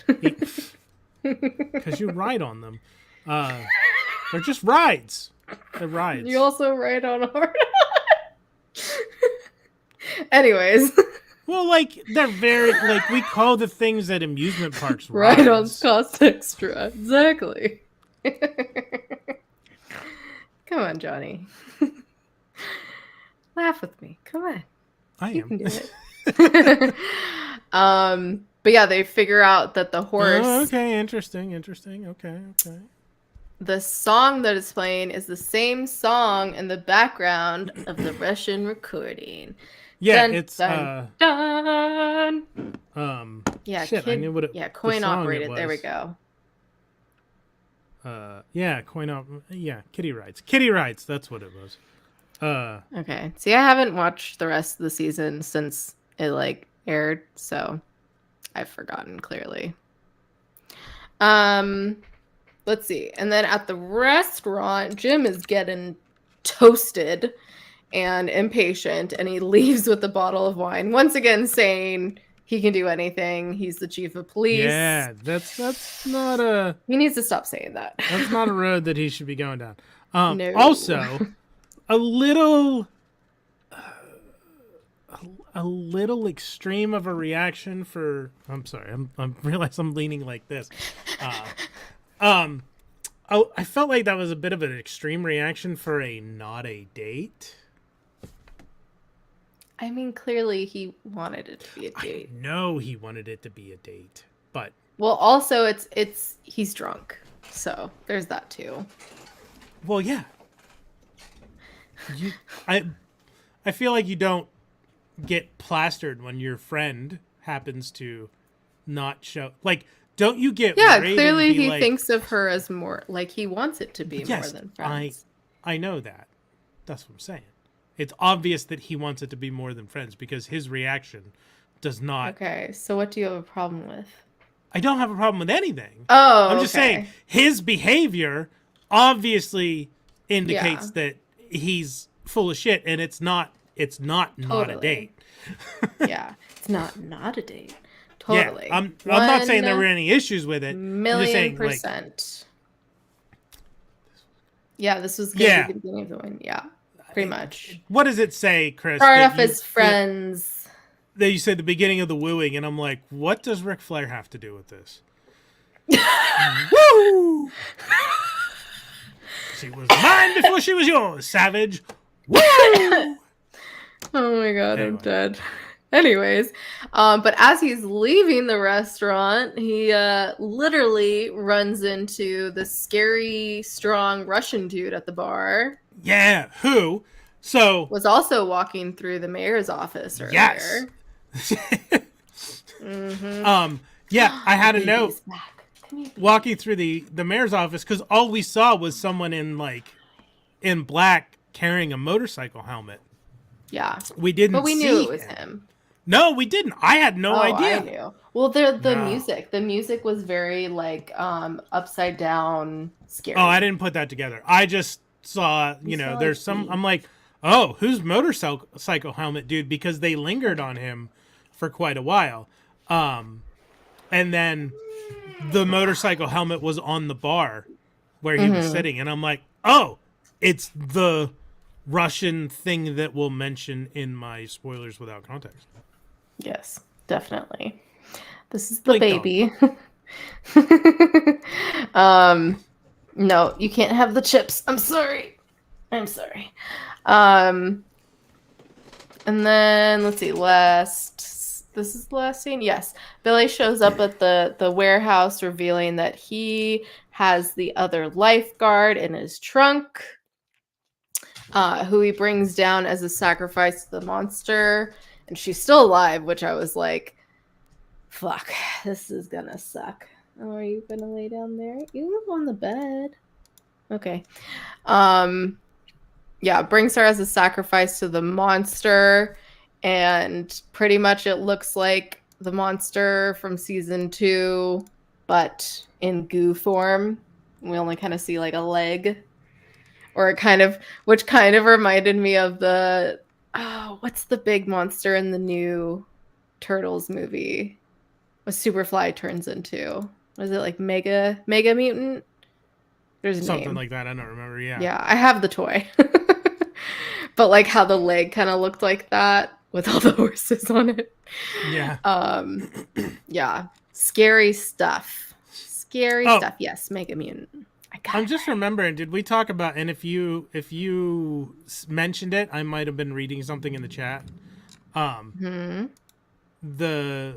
Because you ride on them. They're just rides. They're rides. You also ride on hard on. Anyways. Well, like, they're very, like, we call the things at amusement parks rides. Ride-ons cost extra. Exactly. Come on, Johnny. Laugh with me. Come on. You can do it. But yeah, they figure out that the horse. Oh, okay, interesting. Okay. The song that is playing is the same song in the background of the Russian recording. Yeah, dun, it's dun. Yeah, shit, I knew what it. Yeah, coin operated. There we go. Yeah, kitty rides. Kitty rides. That's what it was. Okay. See, I haven't watched the rest of the season since it like aired, so I've forgotten clearly. Let's see. And then at the restaurant, Jim is getting toasted and impatient, and he leaves with a bottle of wine, once again saying he can do anything. He's the chief of police. Yeah, that's not a... He needs to stop saying that. That's not a road that he should be going down. No. Also, a little extreme of a reaction for... I'm sorry, I realize I'm leaning like this. I felt like that was a bit of an extreme reaction for a not a date. I mean, clearly he wanted it to be a date. I know he wanted it to be a date, but... Well, also, it's he's drunk, so there's that too. Well, yeah. I feel like you don't get plastered when your friend happens to not show... Like, don't you get worried? Clearly he thinks of her as more... Like, he wants it to be more than friends. I know that. That's what I'm saying. It's obvious that he wants it to be more than friends because his reaction does not... Okay, so what do you have a problem with? I don't have a problem with anything. Oh, I'm just saying, his behavior obviously indicates that he's full of shit, and it's not a date. Yeah, it's not a date. Totally. Yeah, I'm not saying there were any issues with it. %. Like, yeah, this was going to be the beginning of the one. Yeah, pretty much. What does it say, Chris? Start off as friends. That you said the beginning of the wooing, and I'm like, what does Ric Flair have to do with this? Woo! She was mine before she was yours, savage. Woo! Oh my god, I'm Anyway. dead. Anyways, but as he's leaving the restaurant, he literally runs into the scary, strong Russian dude at the bar. Yeah, who? So Was also walking through the mayor's office yes. earlier. Mm-hmm. Yeah, I had a note Back. Come here, baby. walking through the mayor's office because all we saw was someone in black carrying a motorcycle helmet. Yeah, We didn't but we see knew it was him. him. No, we didn't. I had no idea. I knew. Well, the No. music was very like upside down, scary. Oh, I didn't put that together. I just saw, saw, there's some. I'm like, oh, who's motorcycle helmet dude? Because they lingered on him for quite a while, and then the motorcycle helmet was on the bar where he was sitting, and I'm like, oh, it's the Russian thing that we'll mention in my spoilers without context. Yes, definitely. This is the Blink baby. No, you can't have the chips. I'm sorry. And then let's see, this is the last scene. Yes. Billy shows up at the warehouse revealing that he has the other lifeguard in his trunk, who he brings down as a sacrifice to the monster. And she's still alive, which I was like, fuck, this is gonna suck. Oh, are you gonna lay down there? You live on the bed. Okay. Yeah, brings her as a sacrifice to the monster, and pretty much it looks like the monster from season 2, but in goo form. We only kind of see like a leg, or which kind of reminded me of what's the big monster in the new Turtles movie? What Superfly turns into? Was it like Mega Mutant? There's a Something name. like that. I don't remember. Yeah. Yeah, I have the toy. But like how the leg kind of looked like that with all the horses on it. Yeah. Yeah. Scary stuff. Stuff. Yes, Mega Mutant. I'm just remembering, did we talk about, and if you mentioned it, I might have been reading something in the chat. The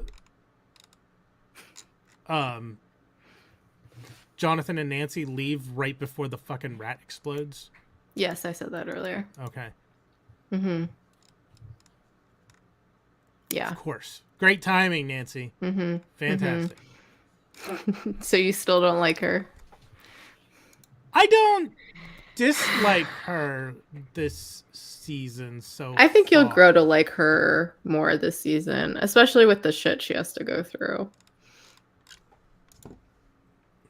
Jonathan and Nancy leave right before the fucking rat explodes. Yes, I said that earlier. Okay. Yeah. Of course. Great timing, Nancy. Fantastic. So you still don't like her? I don't dislike her this season so I think you'll far. grow to like her more this season, especially with the shit she has to go through.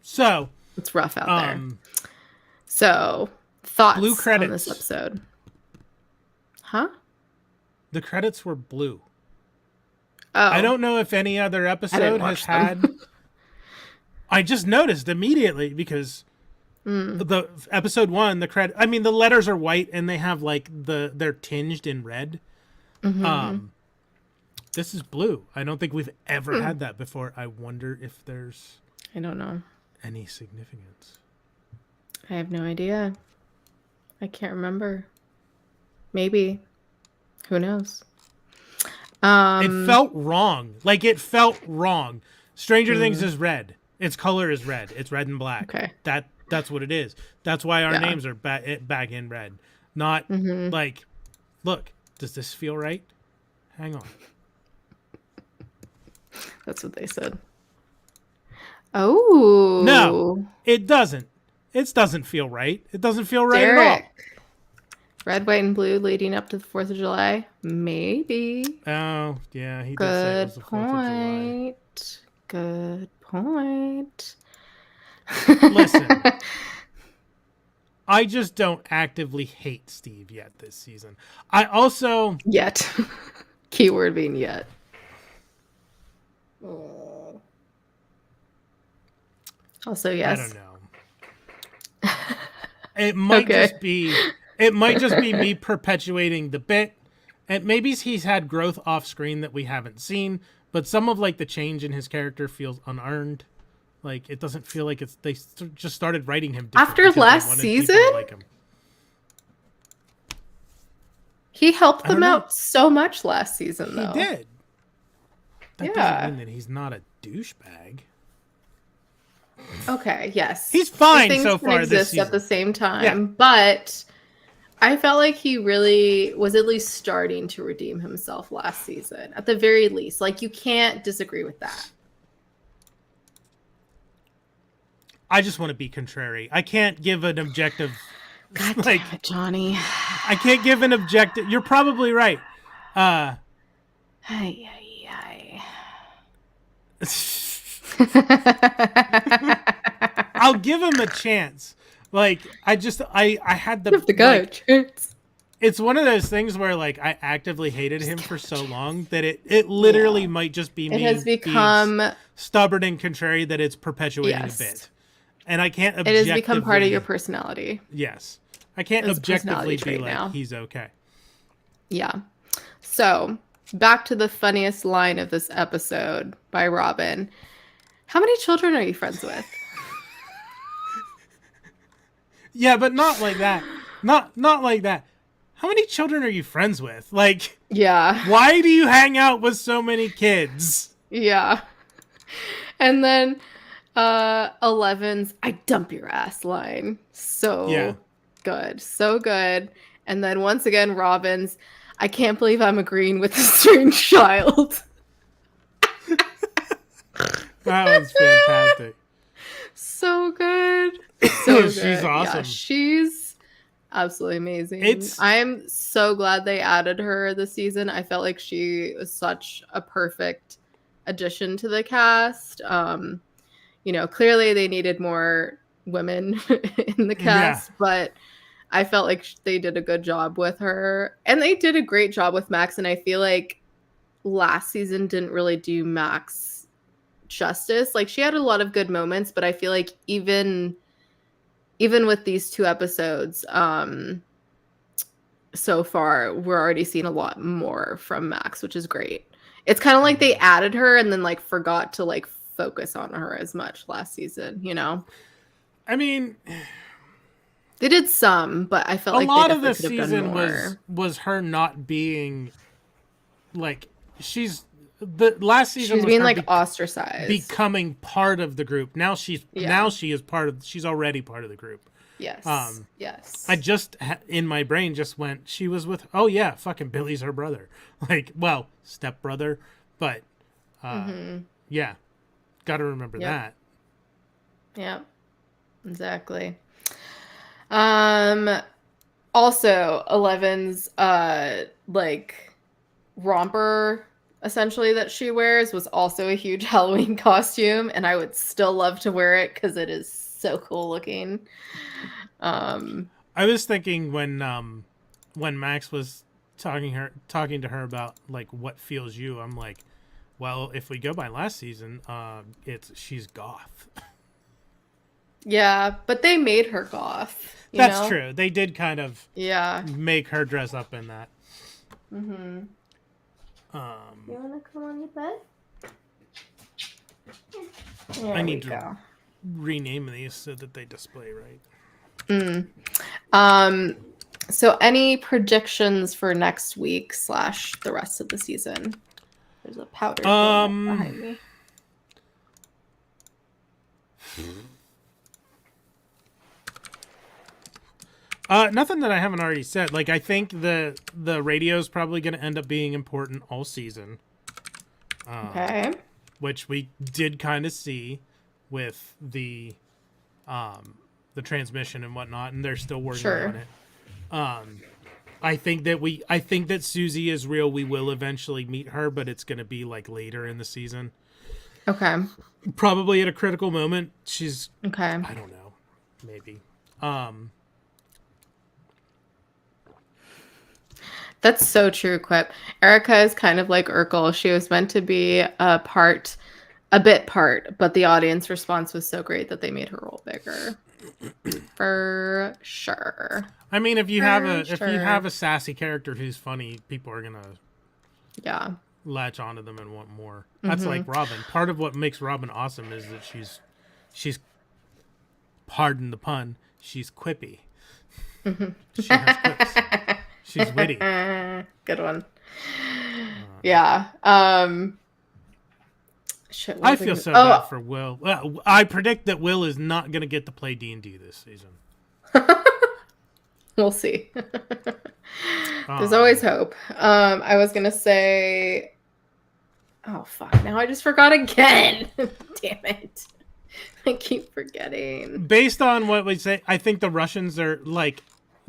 So it's rough out there. So thoughts blue credits on this episode? Huh? The credits were blue. Oh, I don't know if any other episode has had. I just noticed immediately because the episode 1, the credit. I mean, the letters are white and they have like they're tinged in red. This is blue. I don't think we've ever had that before. I wonder if there's. I don't know. Any significance? I have no idea. I can't remember. Maybe. Who knows? It felt wrong. Like, it felt wrong. Stranger Things is red. Its color is red. It's red and black. Okay. That's what it is. That's why our names are back in red. Not like, look, does this feel right? Hang on. That's what they said. Oh. No, it doesn't. It doesn't feel right. It doesn't feel right Derek. at all. Red, white, and blue leading up to the 4th of July? Maybe. Oh, yeah. He did say it was the 4th of July. Good point. Listen. I just don't actively hate Steve yet this season. I also... Yet. Keyword being yet. Also, yes. I don't know. It might just be... It might just be me perpetuating the bit. And maybe he's had growth off screen that we haven't seen, but some of like the change in his character feels unearned. Like it doesn't feel like they just started writing him after last season. Like him. He helped I them don't know. out so much last season, He though. did. That doesn't Yeah. mean that he's not a douchebag. Okay, yes. He's Two fine things so can far this exist at the season. same Yeah. time, but I felt like he really was at least starting to redeem himself last season, at the very least. Like, you can't disagree with that. I just want to be contrary. I can't give an objective. God Like, damn it, Johnny. I can't give an objective. You're probably right. Ay, ay, I'll ay. give him a chance. Like, I had the, Give the guy a like, chance. it's one of those things where, like, I actively hated him for so long that it literally Yeah. might just be It me has being become, stubborn and contrary that it's perpetuating a yes, bit. And I can't it has become part of your objectively, personality. yes. I can't It's a objectively personality be trait like, now. he's okay. Yeah. So, back to the funniest line of this episode by Robin. How many children are you friends with? Yeah, but not like that. Not like that. How many children are you friends with? Like, Yeah. why do you hang out with so many kids? Yeah. And then 11's I dump your ass line. Yeah. So good. So good. And then once again, Robin's I can't believe I'm agreeing with a strange child. That one's fantastic. So good. So good. She's awesome. Yeah, she's absolutely amazing. It's- I'm so glad they added her this season. I felt like she was such a perfect addition to the cast. You know, clearly they needed more women in the cast, but I felt like they did a good job with her. And they did a great job with Max, and I feel like last season didn't really do Max justice. Like, she had a lot of good moments, but I feel like even with these 2 episodes so far, we're already seeing a lot more from Max, which is great. It's kind of like they added her and then like forgot to like focus on her as much last season, you know? I mean, they did some, but I felt a like lot they of the could have done season more. was her not being like the last season She's was being her like ostracized, becoming part of the group. Now she is part of. She's already part of the group. Yes. Yes. I just in my brain just went. She was with. Oh yeah, fucking Billy's her brother. Like, well, step brother, but yeah, got to remember that. Yeah. Exactly. Also 11's like romper essentially that she wears was also a huge Halloween costume, and I would still love to wear it because it is so cool looking. I was thinking when Max was talking to her about like what feels you, I'm like, well, if we go by last season, she's goth. Yeah, but they made her goth. That's true. They did kind of make her dress up in that. Mm-hmm. You wanna come on your bed? I need to rename these so that they display right. So any predictions for next week / the rest of the season? There's a powder behind me. Nothing that I haven't already said. Like, I think the radio is probably going to end up being important all season. Okay. Which we did kind of see with the transmission and whatnot, and they're still working on it. I think that Susie is real. We will eventually meet her, but it's going to be like later in the season. Okay. Probably at a critical moment. She's okay. I don't know. Maybe. That's so true, Quip. Erica is kind of like Urkel. She was meant to be a bit part, but the audience response was so great that they made her role bigger. For sure. I mean, if you have a sassy character who's funny, people are gonna latch onto them and want more. That's like Robin. Part of what makes Robin awesome is that she's pardon the pun, she's quippy. She has quips. She's witty. Good one. Yeah. Shit, I feel so bad for Will. Well, I predict that Will is not going to get to play D&D this season. We'll see. There's always hope. I was gonna say, oh fuck! Now I just forgot again. Damn it! I keep forgetting. Based on what we say, I think the Russians are like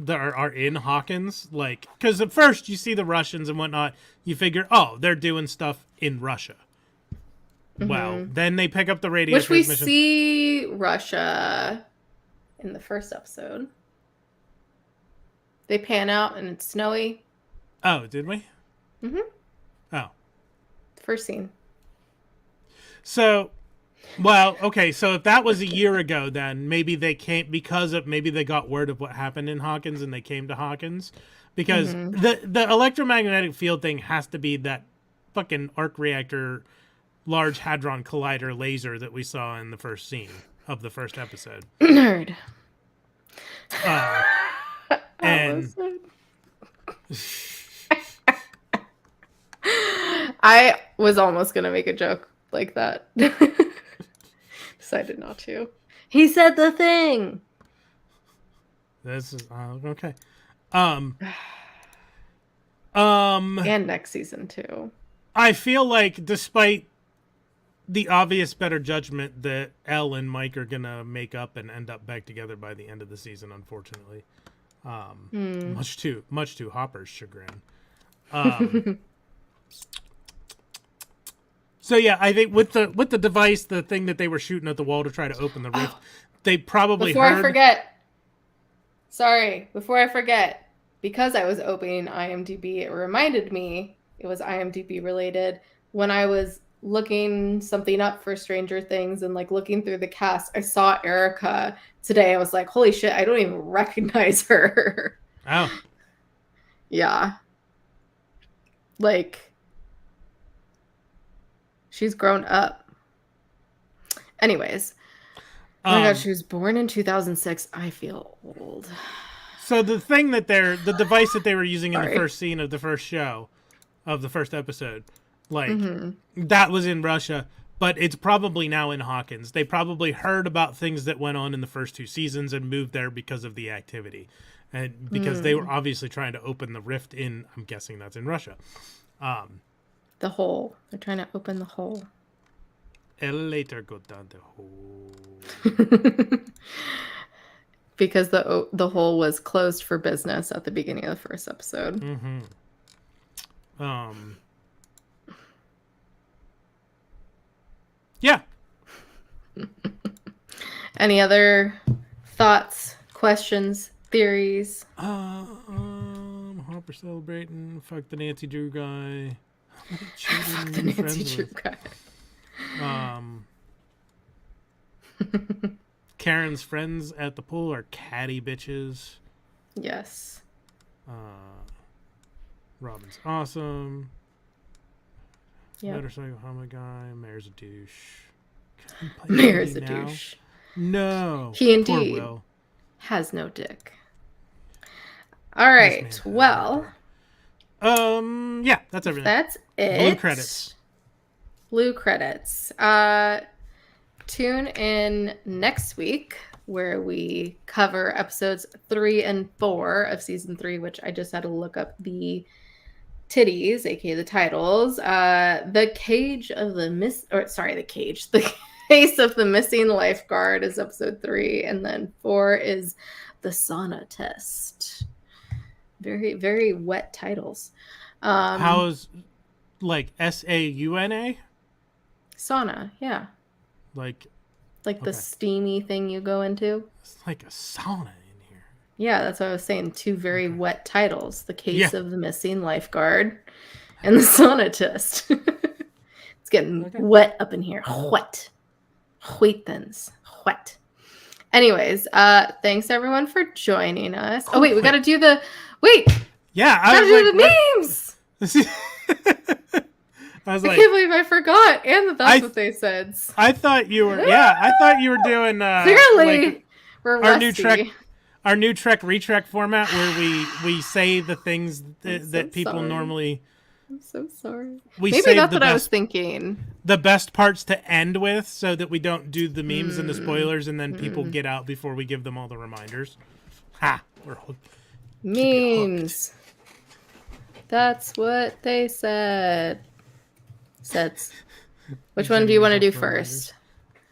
are in Hawkins, like because at first you see the Russians and whatnot, you figure, oh, they're doing stuff in Russia. Well, then they pick up the radio Which we transmission. see Russia in the first episode. They pan out and it's snowy. Oh, did we? Mm-hmm. Oh. First scene. So, well, okay, so if that was a year ago, then maybe they came maybe they got word of what happened in Hawkins and they came to Hawkins. Because the electromagnetic field thing has to be that fucking arc reactor Large Hadron Collider laser that we saw in the first scene of the first episode. Nerd. And I was almost going to make a joke like that. Decided not to. He said the thing. This is okay. And next season too. I feel like despite the obvious better judgment that Elle and Mike are gonna make up and end up back together by the end of the season, unfortunately. Much to Hopper's chagrin. So yeah, I think with the device, the thing that they were shooting at the wall to try to open the rift, they probably Before I forget, because I was opening IMDb, it reminded me it was IMDb related when I was looking something up for Stranger Things and like looking through the cast. I saw Erica today. I was like, holy shit, I don't even recognize her. Oh. Yeah. Like, she's grown up. Anyways. Oh my god, she was born in 2006. I feel old. So the thing that the device that they were using in the first scene of the first show, of the first episode, like, that was in Russia, but it's probably now in Hawkins. They probably heard about things that went on in the first 2 seasons and moved there because of the activity. And because they were obviously trying to open the rift in, I'm guessing that's in Russia. The hole. They're trying to open the hole. Elevator go down the hole. Because the hole was closed for business at the beginning of the first episode. Yeah. Any other thoughts, questions, theories? Hopper celebrating. Fuck the Nancy Drew guy. Fuck the Nancy Drew guy. Karen's friends at the pool are catty bitches. Yes. Robin's awesome. Yeah. Motorcycle helmet guy. Mayor's a douche. Mayor's a douche. No. He indeed has no dick. All right. Well. Yeah, that's everything. That's it. Blue credits. Tune in next week where we cover episodes 3 and 4 of season 3, which I just had to look up the titties, aka the titles. The case of the case of the missing lifeguard is episode 3, and then 4 is the sauna test. Very, very wet titles. How's like SAUNA? Sauna, yeah. Like the steamy thing you go into. It's like a sauna in here. Yeah, that's what I was saying. 2 very wet titles. The case of the missing lifeguard and the sauna test. It's getting wet up in here. Wet. Wheatthins. Wet. Anyways, thanks everyone for joining us. Oh wait, we gotta do the Yeah, I gotta do the memes. I can't believe I forgot, and that's what they said. I thought you were. I thought you were doing. Clearly, like, we're our rusty. our new Trek Retrek format where we say the things that people sorry. normally. I'm so sorry. We Maybe save that's the what I was best thinking. the best parts to end with, so that we don't do the memes and the spoilers, and then people get out before we give them all the reminders. Ha! We're hooked. Keep you hooked. Memes. That's what they said. Sets. Which one do you want to do first?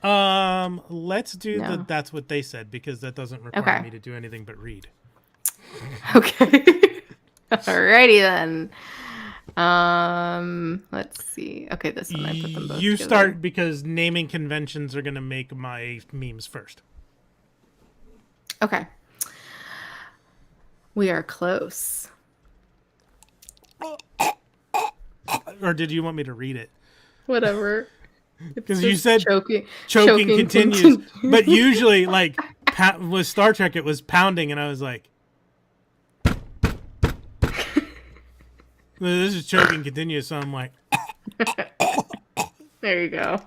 Let's do No. that's what they said, because that doesn't require me to do anything but read. Okay. Alrighty then. Let's see. Okay, this one I put them both You together. start, because naming conventions are gonna make my memes first. Okay. We are close. Or did you want me to read it? Whatever. Because you said choking continues. But usually, like, with Star Trek, it was pounding, and I was like, this is choking continues, so I'm like, there you go.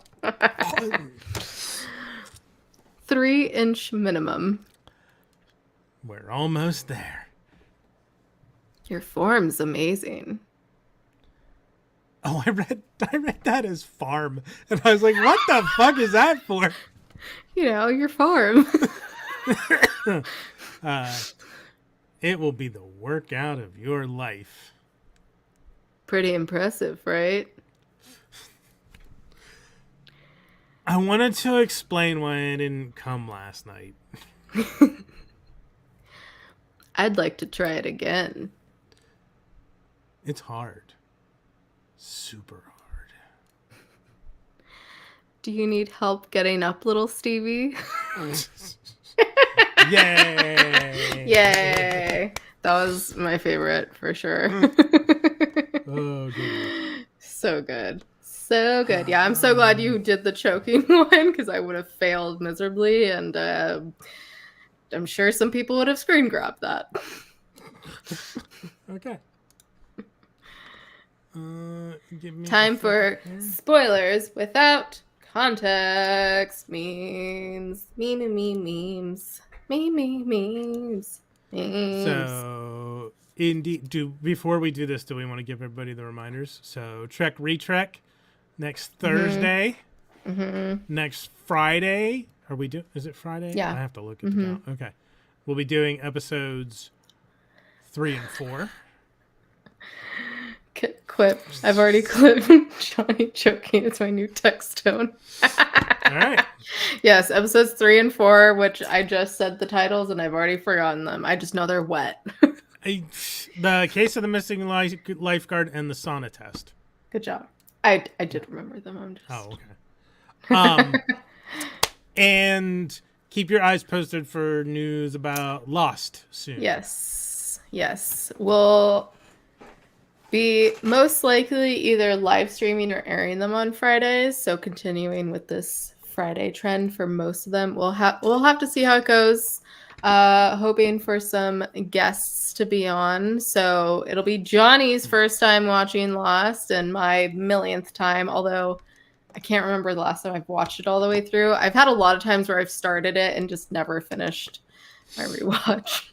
3-inch minimum. we're almost there. Your form's amazing. Oh, I read that as farm, and I was like, what the fuck is that for? You know, your farm. It will be the workout of your life. Pretty impressive, right? I wanted to explain why I didn't come last night. I'd like to try it again. It's hard. Super hard. Do you need help getting up, little Stevie? Yay! Yay! That was my favorite for sure. Oh, good. So good. So good. Yeah, I'm so glad you did the choking one, because I would have failed miserably, and I'm sure some people would have screen grabbed that. Okay. Give me Time for spoilers without context. Memes. Memes. Memes. So, indeed, before we do this, do we want to give everybody the reminders? So, Trek Retrek next Thursday. Next Friday. Are we doing? Is it Friday? Yeah. I have to look at the count. Okay. We'll be doing episodes 3 and 4. Quip. I've already clipped Johnny choking. It's my new text tone. All right. Yes, episodes 3 and 4, which I just said the titles and I've already forgotten them. I just know they're wet. The Case of the Missing Lifeguard and the Sauna Test. Good job. I did remember them. I'm just... Oh, okay. And keep your eyes posted for news about Lost soon. Yes. We'll be most likely either live streaming or airing them on Fridays. So continuing with this Friday trend for most of them. We'll have to see how it goes. Hoping for some guests to be on. So it'll be Johnny's first time watching Lost and my millionth time, although I can't remember the last time I've watched it all the way through. I've had a lot of times where I've started it and just never finished my rewatch.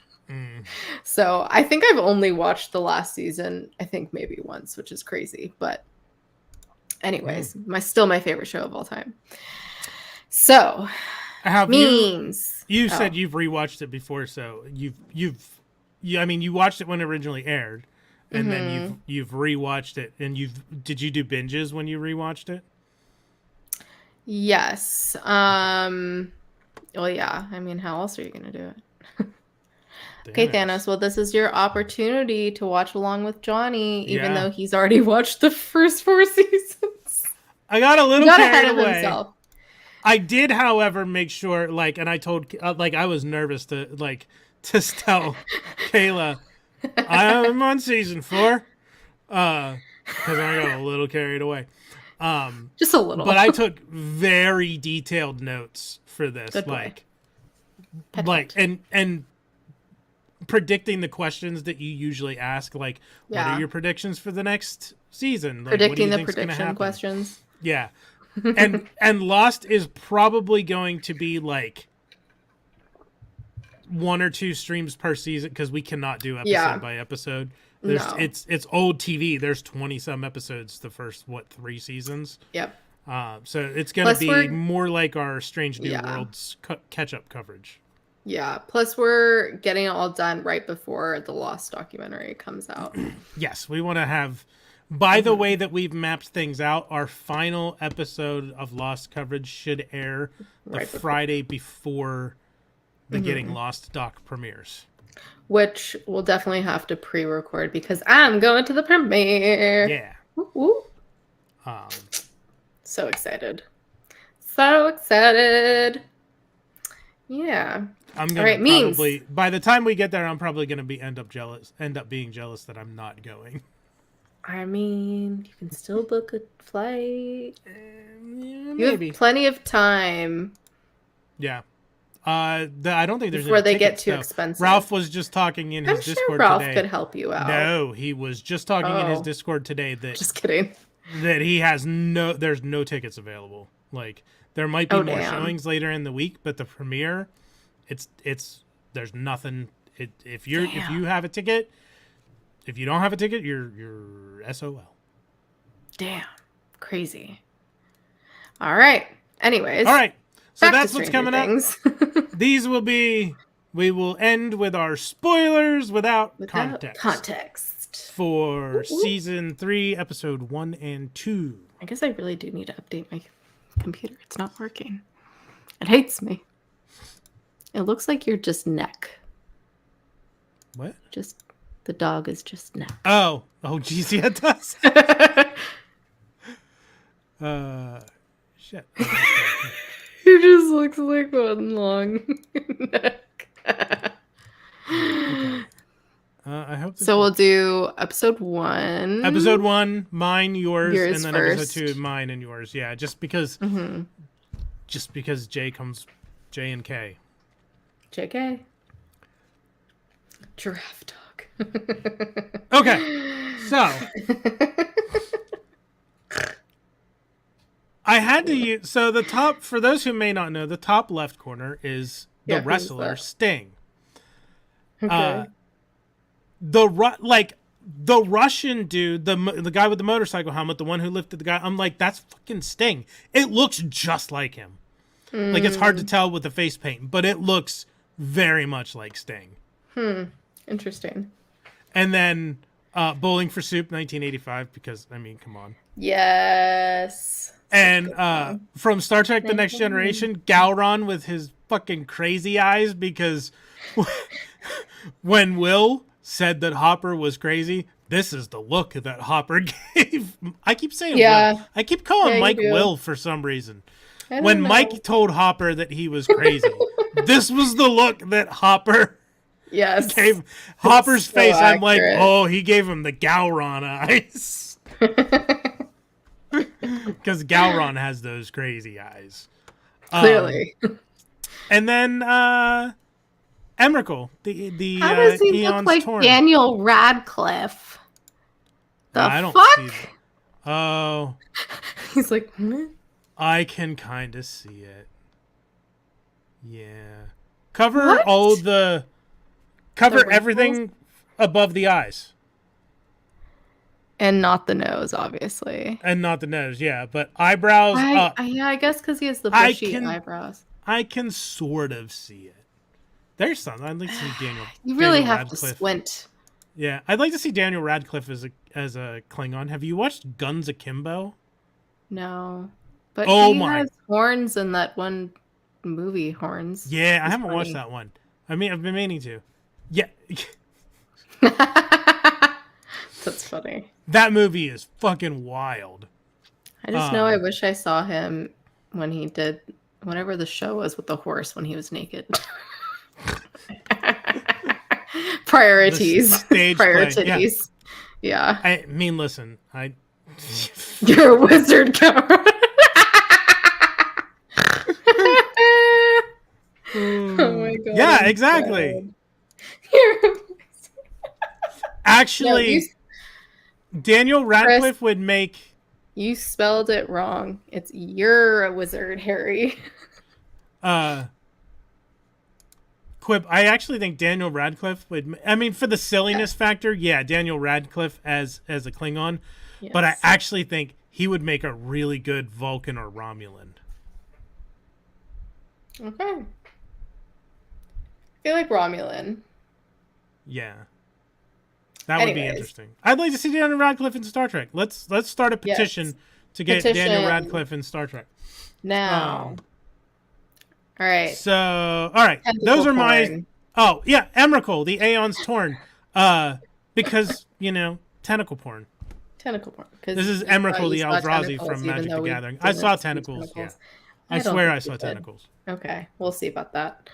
So I think I've only watched the last season, I think maybe once, which is crazy. But anyways, still my favorite show of all time. So memes. You said you've rewatched it before, so you watched it when it originally aired, and then you've rewatched it, and did you do binges when you rewatched it? Yes. Well, yeah. I mean, how else are you gonna do it? Okay, Thanos. Well, this is your opportunity to watch along with Johnny, even though he's already watched the first 4 seasons. I got a little carried away. Himself. I did, however, make sure, and I told, I was nervous to tell Kayla, I'm on season 4, because I got a little carried away. Just a little. But I took very detailed notes for this, Good boy. and predicting the questions that you usually ask, what are your predictions for the next season? Predicting the prediction questions. Yeah. And Lost is probably going to be 1 or 2 streams per season because we cannot do episode Yeah. by episode. No. It's old TV. There's 20 some episodes the first 3 seasons. Yep. So it's gonna Plus be we're- more like our Strange New Yeah. Worlds catch up coverage. Yeah. Plus, we're getting it all done right before the Lost documentary comes out. Yes, we want to have. By the way that we've mapped things out, our final episode of Lost coverage should air the Right before. Friday before the Getting Lost doc premieres. Which we'll definitely have to pre-record because I'm going to the premiere. Yeah. Woo woo. Um, So excited. So excited. Yeah. I'm gonna All right, memes. probably by the time we get there, I'm probably gonna end up being jealous that I'm not going. I mean, you can still book a flight. You Maybe. have plenty of time Yeah. I don't think there's before any they get tickets, too though. expensive. Ralph was just talking in I'm his sure Discord Ralph today. could help you out. No, he was just talking in his Oh. Discord today that Just kidding. he has there's no tickets available. Like there might be Oh, more damn. showings later in the week, but the premiere, it's there's nothing. If you have a ticket, if you don't have a ticket, you're SOL. Damn. Crazy. All right. Anyways. All right, so back to that's what's Stranger coming Things. up. We will end with our spoilers without context. Context. For season 3, episode 1 and 2. I guess I really do need to update my computer. It's not working. It hates me. It looks like you're just neck. What? Just the dog is just neck. Oh, geez, yeah, it does. Shit. He just looks like one long neck. Okay. I hope. So we'll do episode 1. Episode 1, mine, yours, Yours and then first. episode 2, mine and yours. Yeah, just because J and K. JK. Giraffe dog. Okay, so I had to use. So the top, for those who may not know, the top left corner is the Yeah, who's wrestler that? Sting. Okay. The Russian dude, the guy with the motorcycle helmet, the one who lifted the guy. I'm like, that's fucking Sting. It looks just like him. Like it's hard to tell with the face paint, but it looks very much like Sting. Interesting. And then Bowling for Soup, 1985, because I mean, come on. Yes. And from Star Trek: The Next Generation, Gowron with his fucking crazy eyes, because when Will said that Hopper was crazy, this is the look that Hopper gave. I keep saying Will. I keep calling Yeah, Mike you do. Will for some reason. I don't When know. Mike told Hopper that he was crazy, this was the look that Hopper Yes. gave Hopper's so face. I'm like, accurate. oh, he gave him the Gowron eyes. Because Gowron has those crazy eyes. Clearly. And then Emrakul, the How does he look Eon's like Torn. Daniel Radcliffe? The I don't fuck? see that. Oh, He's like, hmm? I can kind of see it. Yeah. Cover What? all the... Cover wrinkles? everything above the eyes. And not the nose, obviously. And not the nose, yeah. But eyebrows up. Yeah, I guess because he has the I bushy can- eyebrows. I can sort of see it. There's something. I'd like to see Daniel. You really Daniel have to Radcliffe. squint. Yeah, I'd like to see Daniel Radcliffe as a Klingon. Have you watched Guns Akimbo? No. But Oh he my- has horns in that one movie, Horns. Yeah, I It's haven't watched funny. that one. I mean, I've been meaning to. Yeah, That's funny. that movie is fucking wild. I just know I wish I saw him when he did whatever the show was with the horse when he was naked. Priorities. The stage play, Priorities. Yeah. I mean, listen, You're a wizard, Cameron. Oh my god. yeah, I'm exactly. sad. You're a wizard. Actually, No, Daniel Radcliffe would make. you spelled it wrong. It's you're a wizard, Harry. quip. I actually think Daniel Radcliffe would. I mean, for the silliness factor, yeah, Daniel Radcliffe as a Klingon. Yes. But I actually think he would make a really good Vulcan or Romulan. Okay. I feel like Romulan. Yeah. That would be interesting. I'd like to see Daniel Radcliffe in Star Trek. Let's start a petition to get Daniel Radcliffe in Star Trek. Now. All right. So, all right. Those are my... Oh, yeah. Emrakul, the Aeon's Torn. Because, tentacle porn. Tentacle porn. This is Emrakul, the Eldrazi from Magic the Gathering. I saw tentacles, yeah. I swear I saw tentacles. Okay. We'll see about that.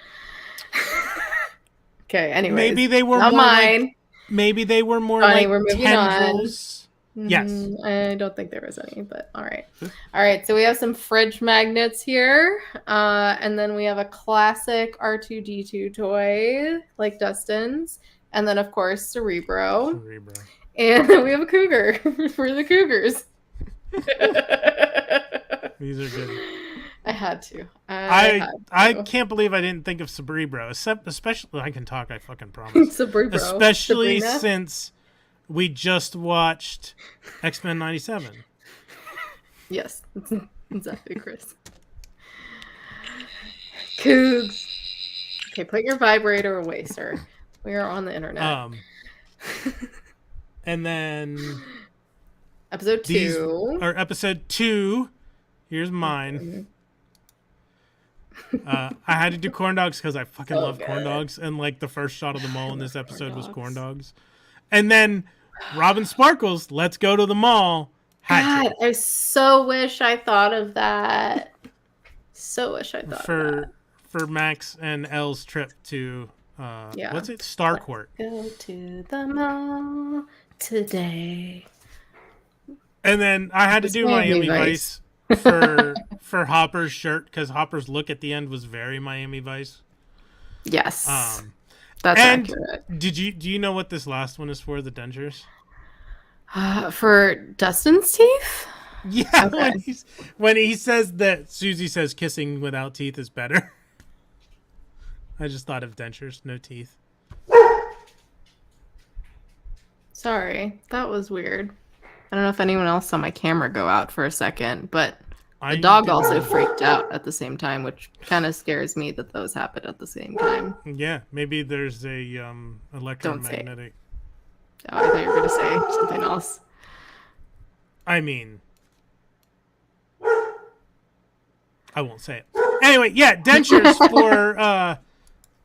Okay, anyways. Maybe they were not more mine. like... Maybe they were more Johnny, like we're moving tendrils. on. Yes. I don't think there was any, but all right. All right, so we have some fridge magnets here. And then we have a classic R2-D2 toy, like Dustin's. And then, of course, Cerebro. And then we have a cougar for the Cougars. These are good. I had to. I can't believe I didn't think of Cerebro. Especially, I can talk, I fucking promise. Cerebro. Especially Sabrina? Since we just watched X-Men 97. Yes, exactly, Chris. Cougs. Okay, put your vibrator away, sir. We are on the internet. And then episode 2. Episode 2. Here's mine. I had to do corn dogs because I fucking love corn dogs, and like the first shot of the mall in this episode was corn dogs. And then Robin Sparkles, let's go to the mall. God, I so wish I thought of that. So wish I thought of that. For Max and Elle's trip to what's it? Starcourt. Go to the mall today. And then I had to do Miami Vice for Hopper's shirt because Hopper's look at the end was very Miami Vice. Yes. That's accurate. Do you know what this last one is for, the dentures? For Dustin's teeth? Yeah, okay. when he says that Susie says kissing without teeth is better. I just thought of dentures, no teeth. Sorry, that was weird. I don't know if anyone else saw my camera go out for a second, but the dog also freaked out at the same time, which kind of scares me that those happened at the same time. Yeah, maybe there's a electromagnetic. Oh, I thought you were going to say something else. I mean, I won't say it. Anyway, yeah, dentures for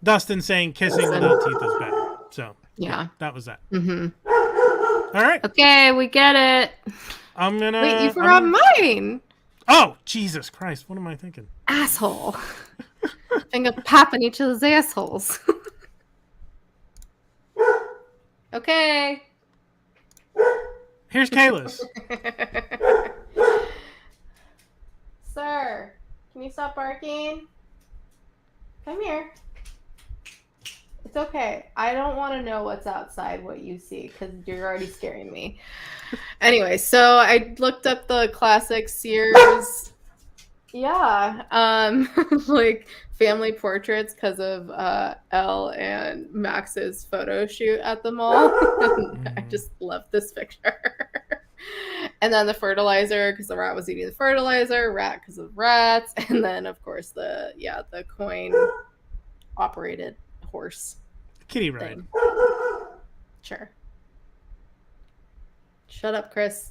Dustin saying kissing without teeth is better. So, yeah, that was that. Mm-hmm. All right. Okay, we get it. I'm gonna. Wait, you forgot mine. Oh, Jesus Christ! What am I thinking? Asshole. Finger popping each other's assholes. Okay. Here's Kayla's. Sir, can you stop barking? Come here. It's okay. I don't want to know what's outside, what you see, because you're already scaring me. Anyway, so I looked up the classic Sears, like family portraits because of Elle and Max's photo shoot at the mall. I just love this picture. And then the fertilizer because the rat was eating the fertilizer, rat because of rats, and then of course the coin operated horse kitty ride. Sure. Shut up, Chris.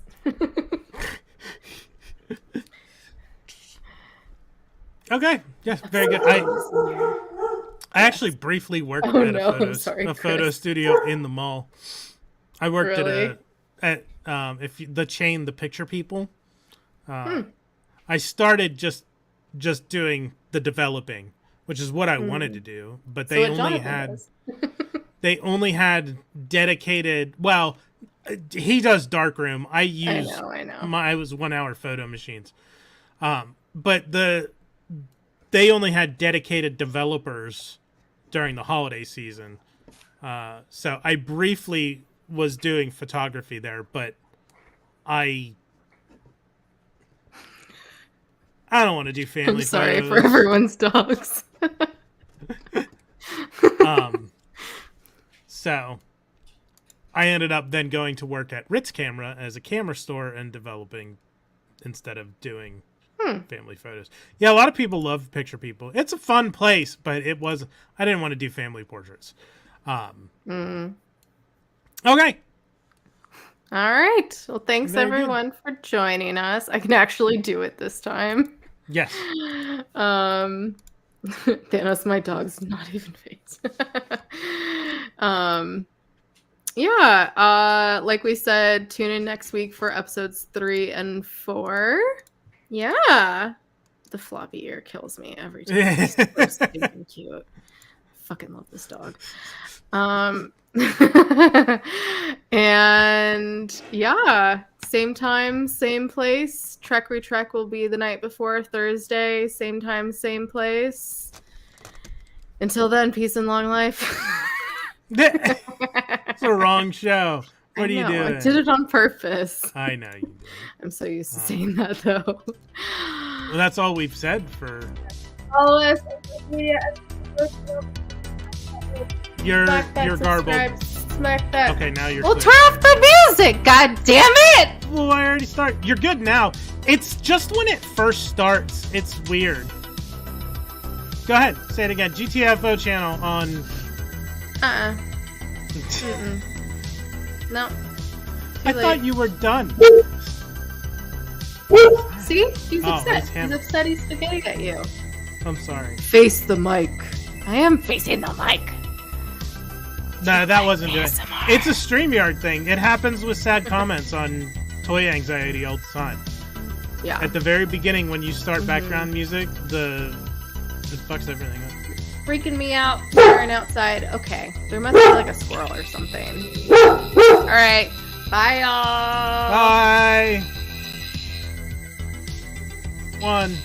Okay. Yes, very good. I actually briefly worked at a photo studio in the mall. I worked at the chain, the Picture People. I started just doing the developing, which is what I wanted to do, but they only had dedicated. Well, he does darkroom. I use I was 1 hour photo machines, but they only had dedicated developers during the holiday season. So I briefly was doing photography there, but I don't want to do family. I'm sorry photos. for everyone's dogs. So I ended up then going to work at Ritz Camera as a camera store and developing instead of doing family photos. Yeah, a lot of people love Picture People. It's a fun place, but I didn't want to do family portraits. Okay. All right. Well, thanks Very everyone for joining us. I can actually do it this time. Yes. Thanos, my dog's not even phased. Yeah, like we said, tune in next week for episodes 3 and 4. Yeah. The floppy ear kills me every time. He's so stinking cute. Fucking love this dog. And yeah, same time, same place. Trek Retrek will be the night before Thursday, same time, same place. Until then, peace and long life. It's the wrong show. What are you doing? I did it on purpose. I know you did. I'm so used to saying that, though. Well, that's all we've said for your garbled. Smack that. Okay, now you're. Well, clear. turn off the music. God damn it! Well, I already started. You're good now. It's just when it first starts, it's weird. Go ahead, say it again. GTFO channel on. No. I thought you were done. See? He's upset. he's He's upset he's spaghetti at you. I'm sorry. Face the mic. I am facing the mic. No, that wasn't it. ASMR. It's a StreamYard thing. It happens with sad comments on Toy Anxiety all the time. Yeah. At the very beginning, when you start background music, it fucks everything up. Freaking me out. Staring outside. Okay. There must be like a squirrel or something. Alright. Bye, y'all. Bye. 1.